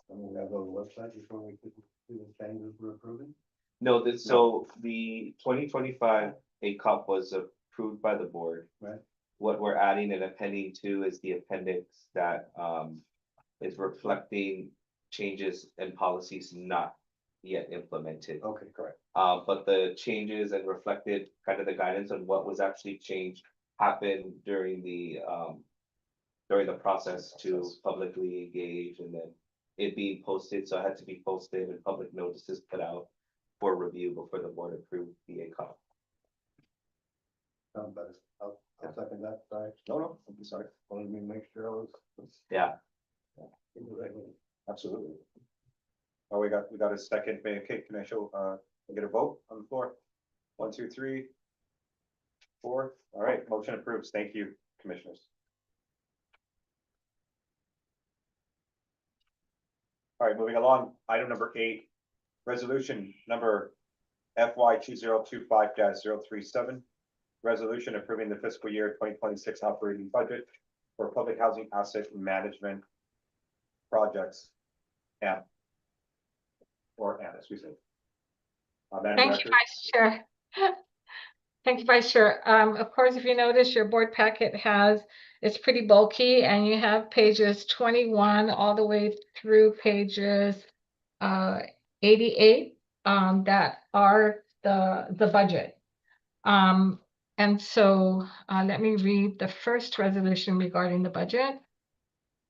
Speaker 7: And we have a website before we can see the changes we're approving.
Speaker 1: No, so the 2025 ACOP was approved by the board.
Speaker 7: Right.
Speaker 1: What we're adding and appending to is the appendix that is reflecting changes and policies not yet implemented.
Speaker 7: Okay, correct.
Speaker 1: But the changes and reflected kind of the guidance on what was actually changed happened during the process to publicly engage, and then it being posted, so it had to be posted and public notices put out for review before the board approved the ACOP.
Speaker 7: Sounds better. I'll second that, sorry.
Speaker 2: No, I'm sorry.
Speaker 7: Wanted me to make sure I was.
Speaker 1: Yeah.
Speaker 7: in the right way.
Speaker 2: Absolutely. Oh, we got a second. Okay, can I show, get a vote on the floor? 1, 2, 3, 4. All right, motion approves. Thank you, Commissioners. All right, moving along. Item number 8, resolution number FY 2025-037. Resolution approving the fiscal year 2026 operating budget for public housing asset management projects. AMP. Excuse me. Madam
Speaker 4: Thank
Speaker 2: Director.
Speaker 4: you, Vice Chair. Thank you, Vice Chair. Of course, if you notice, your board packet it's pretty bulky, and you have pages 21 all the way through pages 88 that are the budget. And so let me read the first resolution regarding the budget.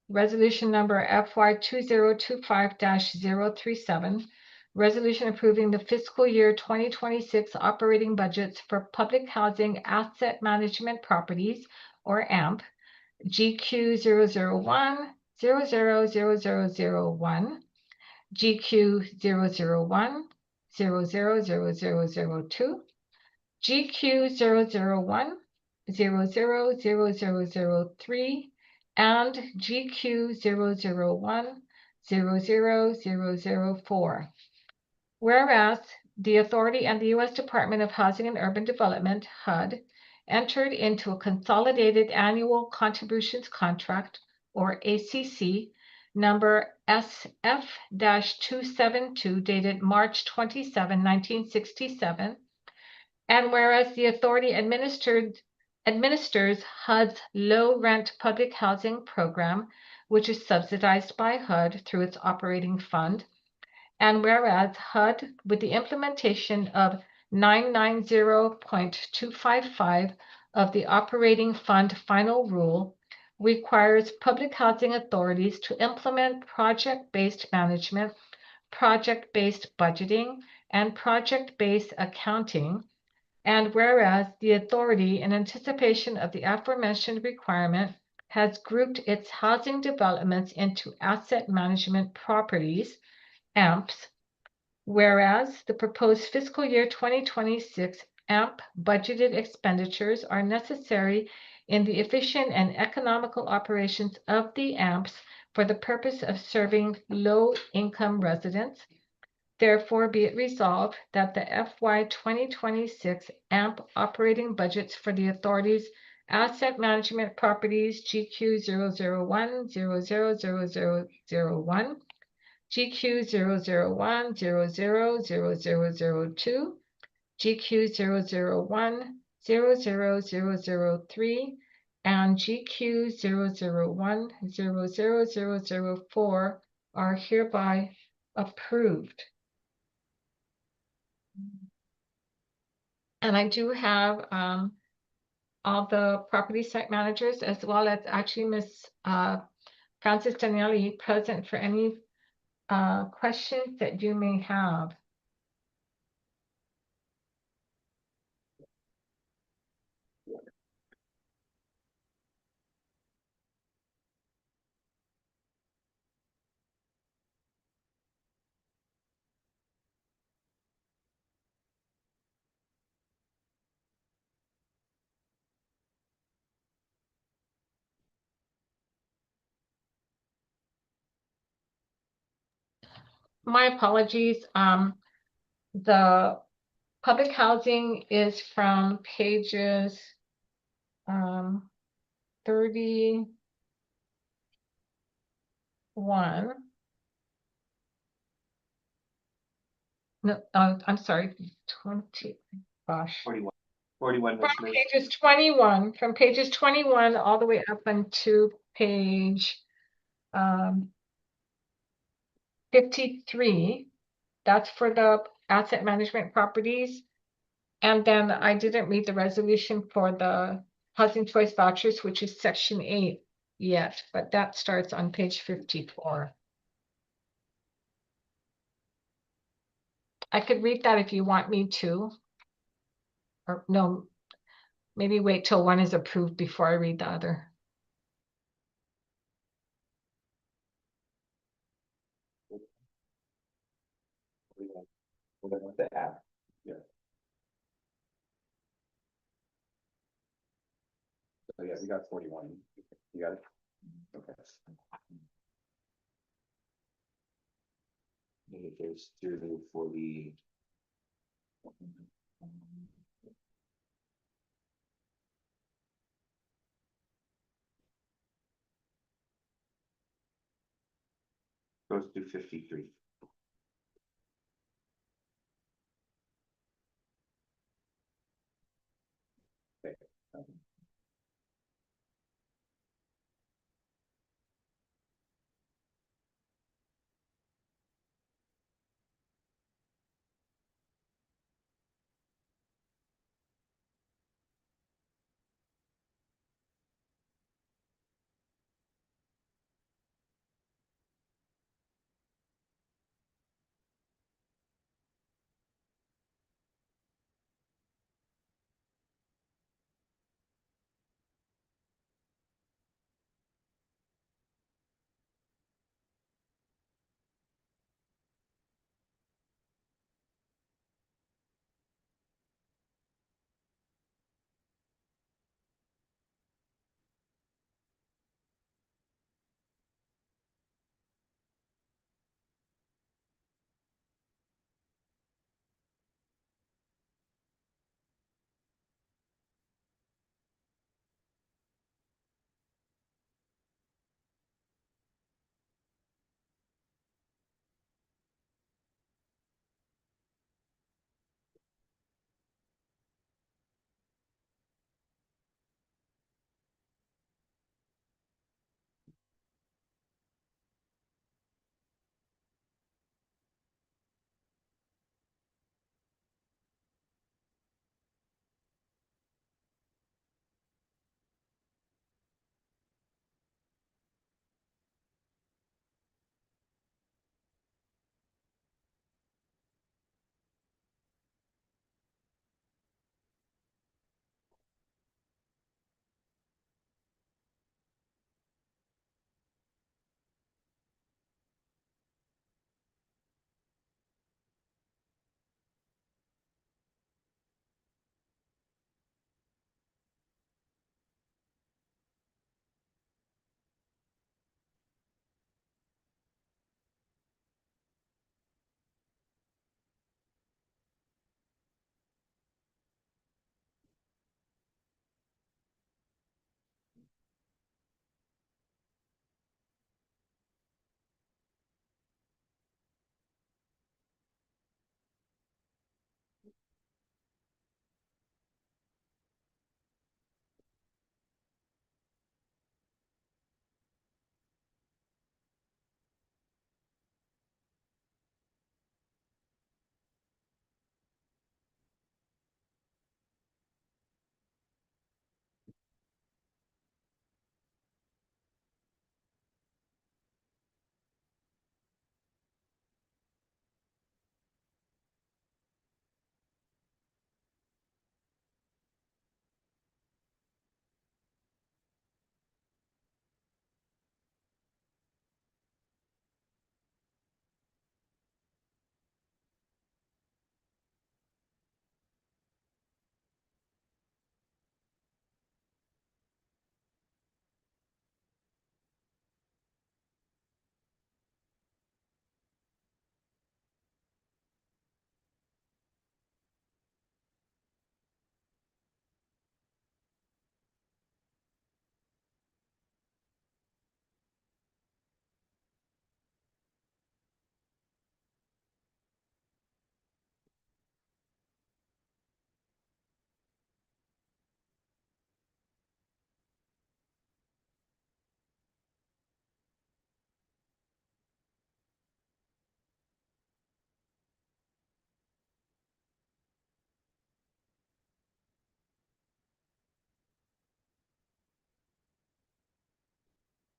Speaker 4: Resolution number FY 2025-037. Resolution approving the fiscal year 2026 operating budgets for public housing asset management properties, or AMP, GQ 001, 000001, GQ 001, 000002, GQ 001, 000003, and GQ 001, 00004. Whereas the authority and the U.S. Department of Housing and Urban Development, HUD, entered into a consolidated annual contributions contract, or ACC, number SF-272 dated March 27, 1967, and whereas the authority administers HUD's low rent public housing program which is subsidized by HUD through its operating fund. And whereas HUD, with the implementation of 990.255 of the operating fund final rule, requires public housing authorities to implement project-based management, project-based budgeting, and project-based accounting. And whereas the authority, in anticipation of the aforementioned requirement, has grouped its housing developments into asset management properties, AMPs, whereas the proposed fiscal year 2026 AMP budgeted expenditures are necessary in the efficient and economical operations of the AMPs for the purpose of serving low-income residents. Therefore, be it resolved that the FY 2026 AMP operating budgets for the authority's asset management properties GQ 001000001, GQ 001000002, GQ 001000003, and GQ 001000004 are hereby approved. And I do have all the property site managers, as well as actually Miss Francis Daniele present for any questions that you may have. My apologies. The public housing is from pages 31. No, I'm sorry, 20. Gosh.
Speaker 1: 41, Ms. Liz.
Speaker 4: From pages 21 all the way up until page 53. That's for the asset management properties. And then I didn't read the resolution for the housing choice vouchers, which is section 8 yet, but that starts on page 54. I could read that if you want me to. Or no, maybe wait till one is approved before I read the other.
Speaker 1: What about the app?
Speaker 2: So yeah, we got 41. You got it? Okay.
Speaker 1: Maybe there's 240. Goes to 53.
Speaker 2: Okay.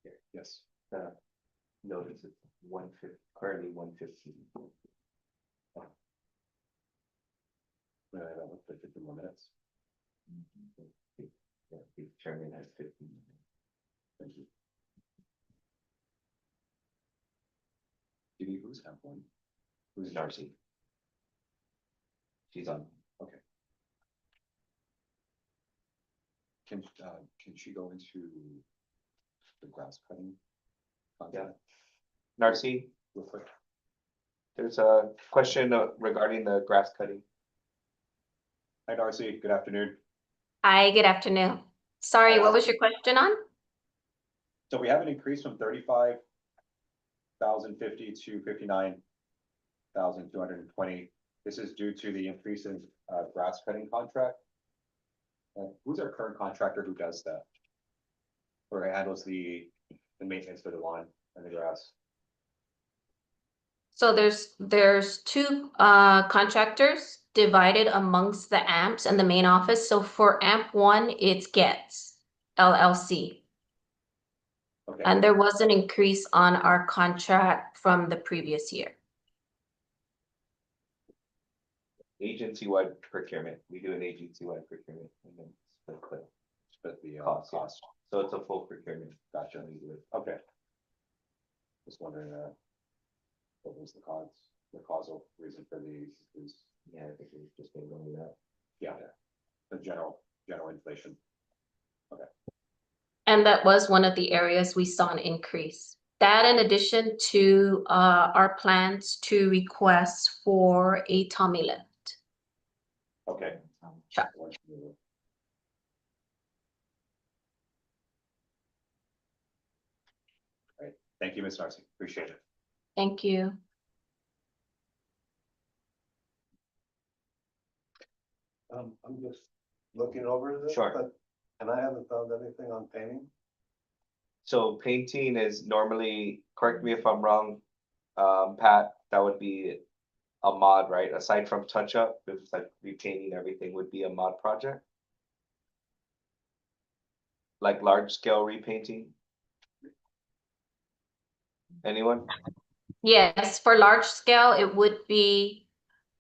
Speaker 1: here.
Speaker 2: Yes.
Speaker 1: Notice it's 150, currently 115.
Speaker 2: I don't look like 15 more minutes.
Speaker 1: Yeah, the chairman has 15.
Speaker 2: Thank you. Did who's have one?
Speaker 1: Who's Darcy? She's on.
Speaker 2: Okay. Can she go into the grass cutting?
Speaker 1: Yeah. Narcy,
Speaker 2: Real quick.
Speaker 1: there's a question regarding the grass cutting.
Speaker 2: Hi, Darcy. Good afternoon.
Speaker 11: Hi, good afternoon. Sorry, what was your question on?
Speaker 2: So we have an increase from 35,050 to 59,220. This is due to the increase in grass cutting contract. Who's our current contractor who does that? Or handles the maintenance for the lawn and the grass?
Speaker 11: So there's two contractors divided amongst the amps and the main office. So for amp one, it's Getz LLC.
Speaker 2: Okay.
Speaker 11: And there was an increase on our contract from the previous year.
Speaker 1: Agency-wide procurement. We do an agency-wide procurement and then split the
Speaker 2: Cost, yeah.
Speaker 1: cost. So it's a full procurement.
Speaker 2: Gotcha.
Speaker 1: We do it.
Speaker 2: Okay. Just wondering, what was the causal reason for the increase?
Speaker 1: Yeah, I think it's just been going up.
Speaker 2: Yeah, the general inflation.
Speaker 11: And that was one of the areas we saw an increase. That in addition to our plans to request for a tummy lift.
Speaker 2: Okay.
Speaker 11: Sure.
Speaker 2: Great. Thank you, Ms. Narcy. Appreciate it.
Speaker 11: Thank you.
Speaker 7: I'm just looking over this.
Speaker 1: Sure.
Speaker 7: But, and I haven't found anything on painting.
Speaker 1: So painting is normally, correct me if I'm wrong, Pat, that would be a mod, right? Aside from touch up, if it's like repainting everything would be a mod project? Like large scale repainting? Anyone?
Speaker 11: Yes, for large scale, it would be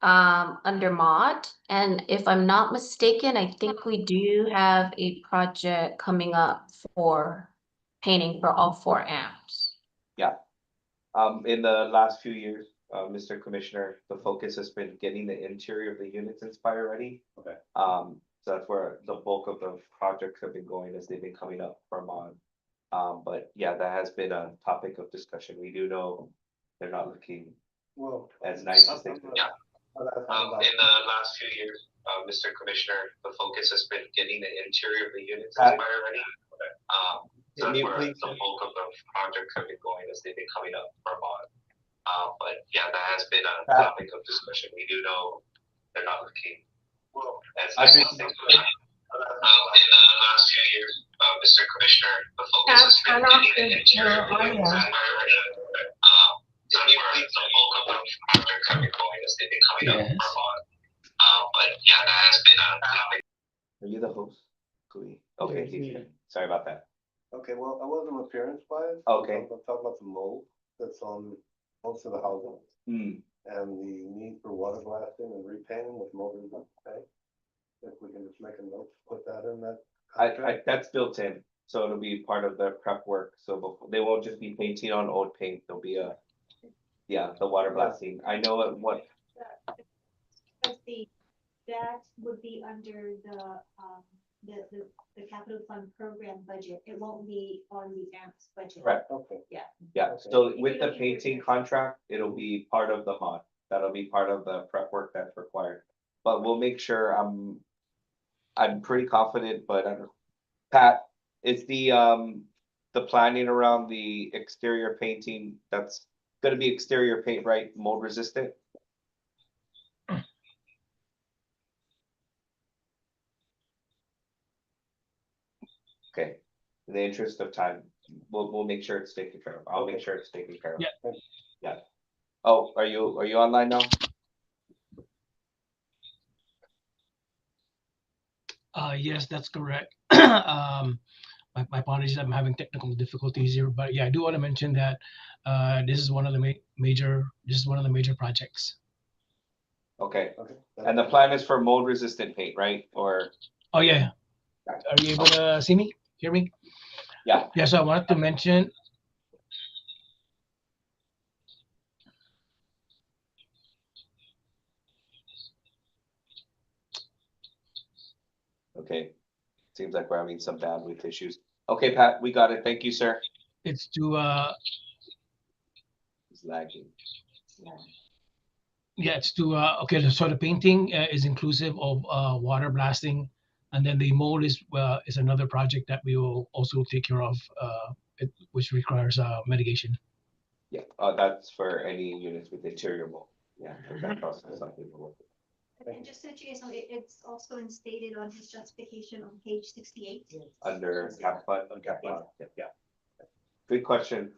Speaker 11: under mod. And if I'm not mistaken, I think we do have a project coming up for painting for all 4 amps.
Speaker 1: Yeah. In the last few years, Mr. Commissioner, the focus has been getting the interior of the units inspire ready.
Speaker 2: Okay.
Speaker 1: So that's where the bulk of the projects have been going as they've been coming up for mod. But yeah, that has been a topic of discussion. We do know they're not looking
Speaker 7: Well,
Speaker 1: as nice as they could.
Speaker 7: Yeah.
Speaker 1: In the last few years, Mr. Commissioner, the focus has been getting the interior of the units inspire ready. So that's where the bulk of the projects have been going as they've been coming up for mod. But yeah, that has been a topic of discussion. We do know they're not looking as nice as they could. In the last few years, Mr. Commissioner, the focus has been getting the interior of the units inspire ready. So that's where the bulk of the projects have been going as they've been coming up for mod. But yeah, that has been a topic. Are you the host? Okay, sorry about that.
Speaker 7: okay, well, I wasn't appearance wise.
Speaker 1: Okay.
Speaker 7: I'm talking about the mold that's on most of the housing
Speaker 1: Hmm.
Speaker 7: and the need for water blasting and repainting with motors on tank. If we can just make a note, to put that in that. contract.
Speaker 1: That's built in, so it'll be part of the prep work, so they won't just be painting on old paint, there'll be the water blasting, I know what.
Speaker 3: Because that would be under the capital fund program budget. It won't be on the AMP's budget.
Speaker 1: Right.
Speaker 7: Okay.
Speaker 1: Yeah,
Speaker 7: Okay.
Speaker 1: so with the painting contract, it'll be part of the mod, that'll be part of the prep work that's required. But we'll make sure, I'm pretty confident, but I don't know. Pat, is the planning around the exterior painting, that's gonna be exterior paint, right, mold resistant? Okay, in the interest of time, we'll make sure it's taken care of, I'll make
Speaker 7: Okay.
Speaker 1: sure it's taken care of.
Speaker 7: Yeah.
Speaker 1: Yeah. Oh, are you online now?
Speaker 12: Yes, that's correct. My apologies, I'm having technical difficulties here, but yeah, I do want to mention that this is one of the major projects.
Speaker 1: Okay,
Speaker 7: Okay.
Speaker 1: and the plan is for mold resistant paint, right? Or,
Speaker 12: Oh yeah, are you able to see me, hear me?
Speaker 1: yeah,
Speaker 12: Yeah, so I wanted to mention.
Speaker 1: okay. Seems like we're having some bandwidth issues. Okay, Pat, we got it. Thank you, sir.
Speaker 12: It's to
Speaker 1: It's lagging.
Speaker 12: yeah, it's to okay. So the painting is inclusive of water blasting, and then the mold is another project that we will also take care of, which requires mitigation.
Speaker 1: Yeah, that's for any units with interior mold. Yeah, that process is something to work with.
Speaker 3: And just so that you guys know, it's also stated on his justification on page 68.
Speaker 1: Under cap fund.
Speaker 2: On cap fund, yeah.
Speaker 1: Good question.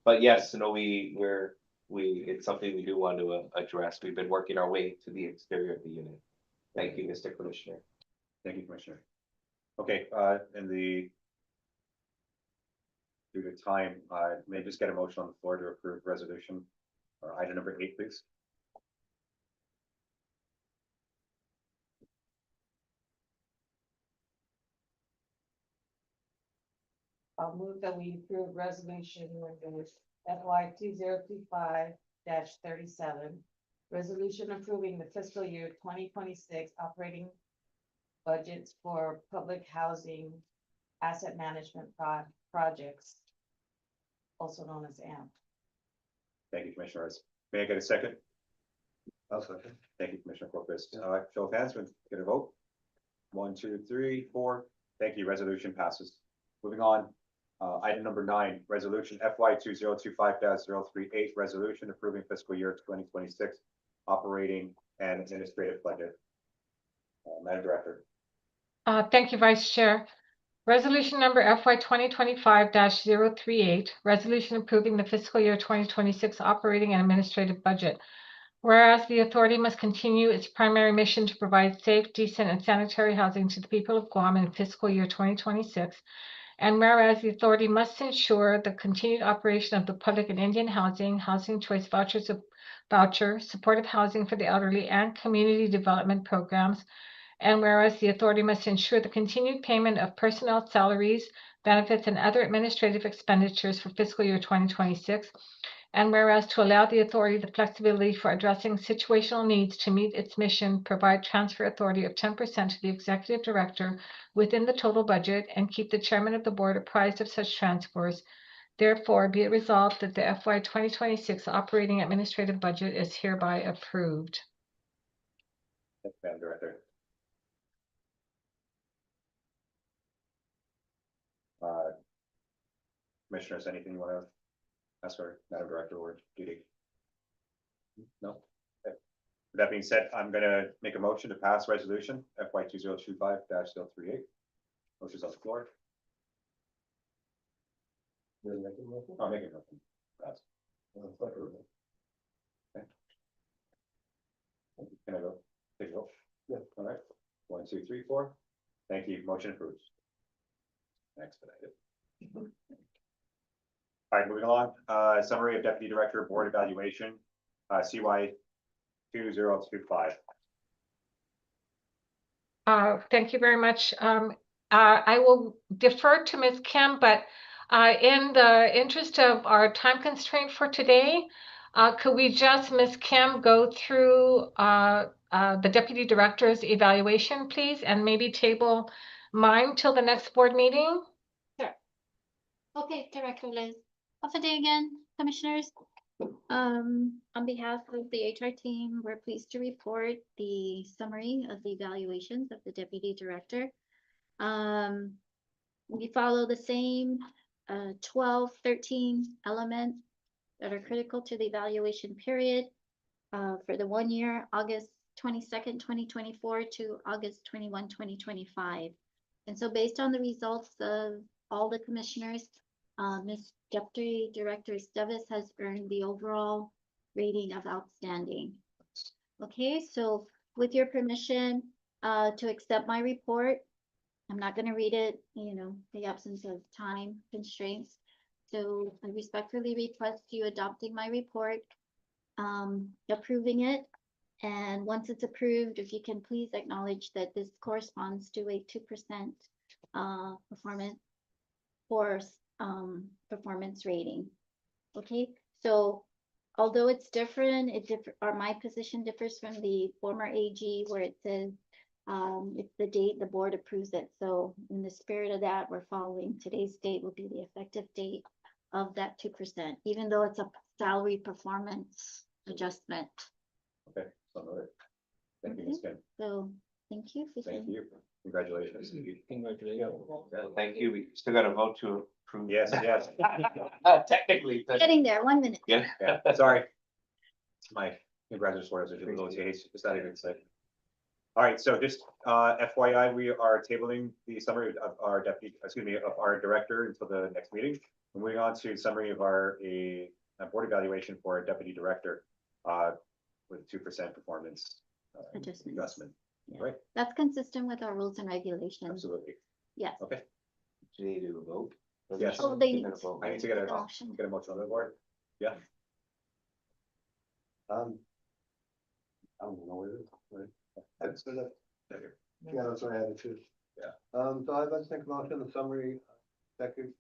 Speaker 1: But yes, no, it's something we do want to address. We've been working our way to the exterior of the unit. Thank you, Mr. Commissioner.
Speaker 2: Thank you, Commissioner. Okay, due to time, may I just get a motion on the floor to approve resolution, item number 8, please?
Speaker 8: I'll move that we approve resolution number FY 2025-37. Resolution approving the fiscal year 2026 operating budgets for public housing asset management projects, also known as AMP.
Speaker 2: Thank you, Commissioners. May I get a second?
Speaker 7: I'll second.
Speaker 2: Thank you, Commissioner Corpus. Show of hands, get a vote. 1, 2, 3, 4. Thank you. Resolution passes. Moving on. Item number 9, resolution FY 2025-038, resolution approving fiscal year 2026 operating and administrative budget. Madam Director.
Speaker 4: Thank you, Vice Chair. Resolution number FY 2025-038, resolution approving the fiscal year 2026 operating and administrative budget. Whereas the authority must continue its primary mission to provide safe, decent, and sanitary housing to the people of Guam in fiscal year 2026. And whereas the authority must ensure the continued operation of the public and Indian housing, housing choice voucher, supportive housing for the elderly, and community development programs. And whereas the authority must ensure the continued payment of personnel salaries, benefits, and other administrative expenditures for fiscal year 2026. And whereas to allow the authority the flexibility for addressing situational needs to meet its mission, provide transfer authority of 10% to the executive director within the total budget and keep the chairman of the board apprised of such transfers. Therefore, be it resolved that the FY 2026 operating administrative budget is hereby approved.
Speaker 2: Thank you, Madam Director. Commissioners, anything you want to ask our Madam Director or Judy? No? Okay. With that being said, I'm going to make a motion to pass resolution FY 2025-038. Motion's on the floor.
Speaker 7: You're making a motion?
Speaker 2: I'll make it. Pass. Okay. Can I go? Take a vote?
Speaker 7: Yeah.
Speaker 2: All right. 1, 2, 3, 4. Thank you. Motion approved. Expedited. All right, moving along. Summary of Deputy Director Board Evaluation, CY 2025.
Speaker 4: Thank you very much. I will defer to Ms. Kim, but in the interest of our time constraint for today, could we just, Ms. Kim, go through the Deputy Director's evaluation, please, and maybe table mine till the next board meeting?
Speaker 10: Sure. Okay, Director Liz. Off a day again, Commissioners. On behalf of the HR team, we're pleased to report the summary of the evaluations of the Deputy Director. We follow the same 13 elements that are critical to the evaluation period for the 1 year, August 22nd, 2024 to August 21, 2025. And so based on the results of all the commissioners, Ms. Deputy Director Esteves has earned the overall rating of outstanding. Okay, so with your permission to accept my report, I'm not gonna read it, you know, the absence of time constraints. So I respectfully request you adopting my report, approving it. And once it's approved, if you can please acknowledge that this corresponds to a 2% performance or performance rating. Okay, so although it's different, or my position differs from the former AG where it says it's the date the board approves it. So in the spirit of that, we're following today's date will be the effective date of that 2%, even though it's a salary performance adjustment.
Speaker 2: Okay, so noted. Thank you, Ms. Kim.
Speaker 10: So thank you. for
Speaker 2: Thank
Speaker 10: saying-
Speaker 2: you. Congratulations.
Speaker 5: Congratulations.
Speaker 1: Thank you. We still got a vote to approve.
Speaker 2: Yes, yes.
Speaker 1: Technically. but-
Speaker 10: Getting there, 1 minute.
Speaker 1: Yeah.
Speaker 2: Yeah, sorry. My congratulations, it's not even said. All right, so just FYI, we are tabling the summary of our of our director until the next meeting. Moving on to summary of our board evaluation for a deputy director with 2% performance adjustment.
Speaker 10: Yeah.
Speaker 2: Right.
Speaker 10: That's consistent with our rules and regulations.
Speaker 2: Absolutely.
Speaker 10: Yes.
Speaker 2: Okay.
Speaker 1: Do you need to vote?
Speaker 2: Yes.
Speaker 10: Oh, they
Speaker 1: You
Speaker 10: need
Speaker 1: gotta
Speaker 10: to-
Speaker 1: vote.
Speaker 2: I need to get a
Speaker 10: Motion.
Speaker 2: motion on the board. Yeah.
Speaker 7: I don't know what it is, right? That's for the, yeah, that's what I had too.
Speaker 2: Yeah.
Speaker 7: So I'd like to make a motion, the summary, deputy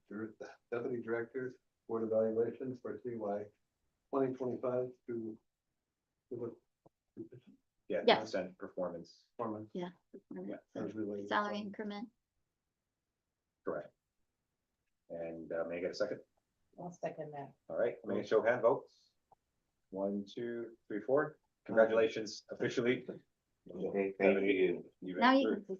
Speaker 7: director, board evaluation for CY 2025 to.
Speaker 2: Yeah,
Speaker 10: Yes.
Speaker 2: 2% performance,
Speaker 7: Performance.
Speaker 10: Yeah. performance
Speaker 7: as
Speaker 10: and
Speaker 7: related.
Speaker 10: Salary increment.
Speaker 2: correct. And may I get a second?
Speaker 8: I'll second that.
Speaker 2: All right, may I show of hand votes? 1, 2, 3, 4. Congratulations officially.
Speaker 1: Okay, thank you.
Speaker 2: You've
Speaker 10: Now
Speaker 2: been
Speaker 10: you
Speaker 2: through.
Speaker 10: can.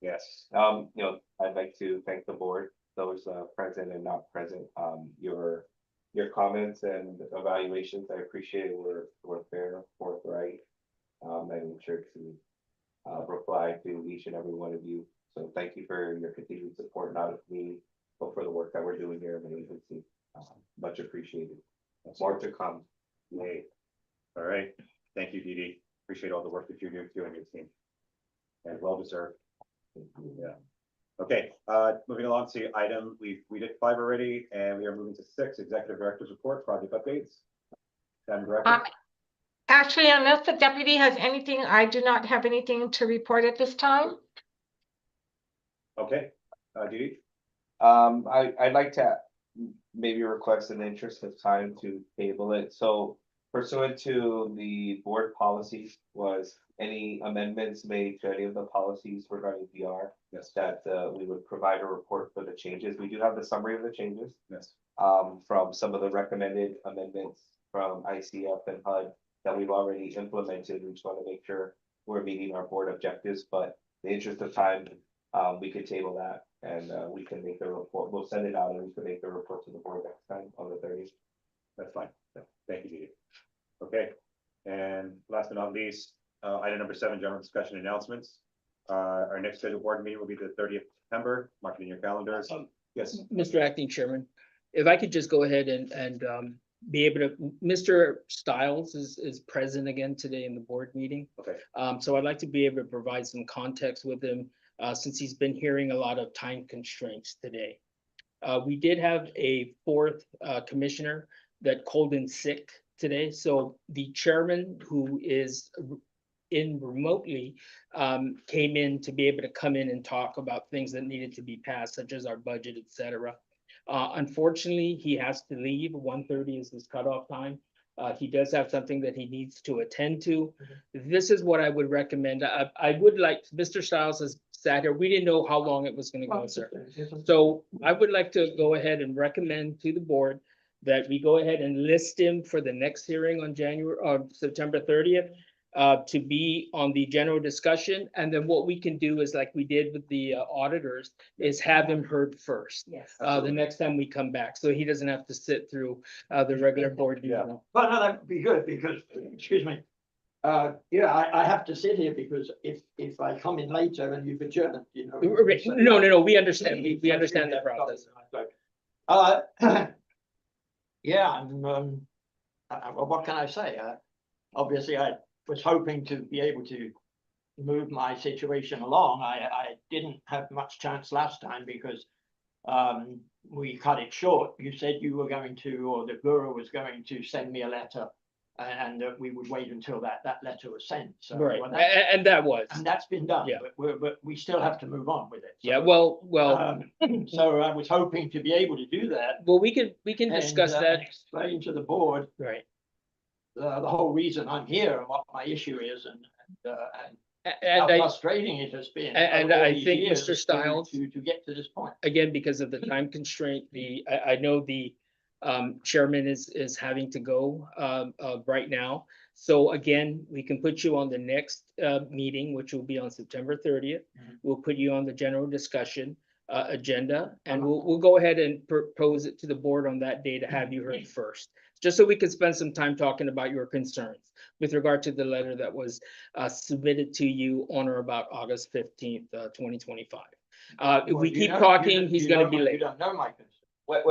Speaker 2: Yes,
Speaker 1: You know, I'd like to thank the board, those present and not present. Your comments and evaluations, I appreciate it, were fair, forthright. I made sure to reply to each and every one of you. So thank you for your continued support, not of me, but for the work that we're doing here in the agency. Much appreciated. More to come.
Speaker 2: yay. All right, thank you, Dee Dee. Appreciate all the work that you're doing on your team. And well deserved. Yeah. Okay, moving along to item, we did 5 already, and we are moving to 6, executive director's report, project updates. Madam Director,
Speaker 4: Actually, unless the deputy has anything, I do not have anything to report at this time.
Speaker 2: okay, Dee Dee?
Speaker 1: I'd like to maybe request in the interest of time to table it. So pursuant to the board policy, was any amendments made to any of the policies regarding VR?
Speaker 2: Yes.
Speaker 1: That we would provide a report for the changes. We do have the summary of the changes.
Speaker 2: Yes.
Speaker 1: From some of the recommended amendments from ICF and HUD that we've already implemented. We just want to make sure we're meeting our board objectives, but in the interest of time, we could table that and we can make the report. We'll send it out and we can make the report to the board next time on the 30th.
Speaker 2: That's fine. Thank you, Dee Dee. Okay, and last but not least, item number 7, general discussion announcements. Our next scheduled board meeting will be the 30th of September. Mark it in your calendars. Yes,
Speaker 13: Mr. Acting Chairman, if I could just go ahead and be able to, Mr. Stiles is present again today in the board meeting.
Speaker 2: okay,
Speaker 13: So I'd like to be able to provide some context with him since he's been hearing a lot of time constraints today. We did have a 4th commissioner that called in sick today. So the chairman, who is in remotely, came in to be able to come in and talk about things that needed to be passed, such as our budget, et cetera. Unfortunately, he has to leave. 1:30 is his cutoff time. He does have something that he needs to attend to. This is what I would recommend. I would like, Mr. Stiles has sat here. We didn't know how long it was going to go, sir. So I would like to go ahead and recommend to the board that we go ahead and list him for the next hearing on September 30th. To be on the general discussion, and then what we can do is like we did with the auditors, is have him heard first.
Speaker 8: Yes.
Speaker 13: The next time we come back, so he doesn't have to sit through the regular board
Speaker 2: Yeah.
Speaker 13: meeting.
Speaker 14: Well, no, that would be good because, excuse me. Yeah, I have to sit here because if I come in later and you've adjourned, you know.
Speaker 13: No, we understand, we understand that process.
Speaker 14: Yeah, and well, what can I say? Obviously, I was hoping to be able to move my situation along. I didn't have much chance last time because we cut it short. You said you were going to, or the GHURA was going to send me a letter and that we would wait until that letter was sent. So
Speaker 13: Right,
Speaker 14: well, that-
Speaker 13: and that was,
Speaker 14: and that's been done,
Speaker 13: Yeah.
Speaker 14: but we still have to move on with it.
Speaker 13: yeah,
Speaker 14: So,
Speaker 13: well,
Speaker 14: so I was hoping to be able to do that.
Speaker 13: well, we can discuss
Speaker 14: and,
Speaker 13: that,
Speaker 14: and explain to the board
Speaker 13: right?
Speaker 14: the whole reason I'm here and what my issue is and how
Speaker 13: And I,
Speaker 14: frustrating it has been.
Speaker 13: and
Speaker 14: over
Speaker 13: I
Speaker 14: these
Speaker 13: think,
Speaker 14: years
Speaker 13: Mr. Stiles,
Speaker 14: To get to this point.
Speaker 13: again, because of the time constraint, I know the chairman is having to go right now. So again, we can put you on the next meeting, which will be on September 30th. We'll put you on the general discussion agenda, and we'll go ahead and propose it to the board on that day to have you heard first, just so we can spend some time talking about your concerns with regard to the letter that was submitted to you on or about August 15th, 2025. If we keep talking, he's gonna be
Speaker 14: You
Speaker 13: late.
Speaker 14: don't know my concern.
Speaker 1: Wait,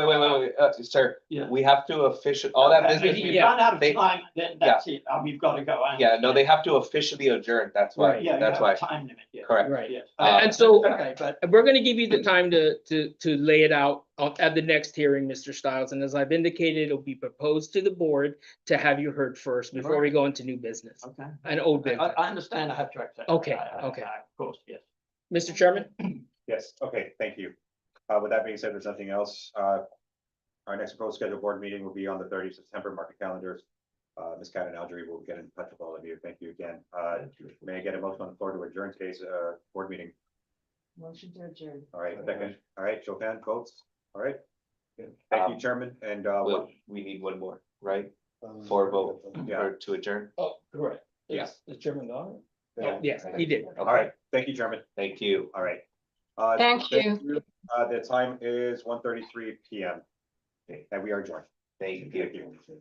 Speaker 1: sir,
Speaker 14: Yeah.
Speaker 1: we have to official, all that business.
Speaker 14: If
Speaker 1: we-
Speaker 14: we run out of
Speaker 1: they-
Speaker 14: time, then that's it. We've got to go. I
Speaker 1: Yeah, no, they
Speaker 14: understand.
Speaker 1: have to officially adjourn, that's why,
Speaker 13: Right.
Speaker 14: Yeah, you
Speaker 1: that's
Speaker 14: have a
Speaker 1: why,
Speaker 14: time limit. Yeah.
Speaker 1: correct.
Speaker 13: Right.
Speaker 14: Yes.
Speaker 13: And so-
Speaker 14: Okay, but
Speaker 13: We're gonna give you the time to lay it out at the next hearing, Mr. Stiles, and as I've indicated, it'll be proposed to the board to have you heard first before we go into new business
Speaker 14: okay.
Speaker 13: and old business.
Speaker 14: I understand I have to accept.
Speaker 13: Okay,
Speaker 14: I-
Speaker 13: okay.
Speaker 14: Of course, yes.
Speaker 13: Mr. Chairman?
Speaker 2: Yes, okay, thank you. With that being said, there's nothing else. Our next proposed scheduled board meeting will be on the 30th of September, mark your calendars. Ms. Cat and Algerie will get in touch with all of you. Thank you again. May I get a motion on the floor to adjourn today's board meeting?
Speaker 8: Motion to adjourn.
Speaker 2: All right, second. All right, show of hand votes. All right. Thank you, Chairman, and
Speaker 1: We need one more, right,
Speaker 7: Um,
Speaker 1: for a vote,
Speaker 2: Yeah.
Speaker 1: or to adjourn,
Speaker 13: Oh, correct.
Speaker 1: Yeah.
Speaker 13: Is the chairman gone?
Speaker 7: Yeah.
Speaker 13: Yes, he did.
Speaker 2: all right, thank you, Chairman.
Speaker 1: thank you.
Speaker 2: All right.
Speaker 4: Thank you.
Speaker 2: The time is 1:33 PM. And we are adjourned.
Speaker 1: Thank
Speaker 2: Thank
Speaker 1: you.
Speaker 2: you.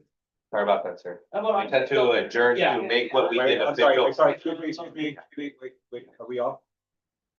Speaker 1: Sorry about that, sir.
Speaker 14: How about
Speaker 1: We had to adjourn
Speaker 14: Yeah.
Speaker 1: to make what we did
Speaker 2: I'm sorry,
Speaker 1: official.
Speaker 2: excuse me, wait, are we off?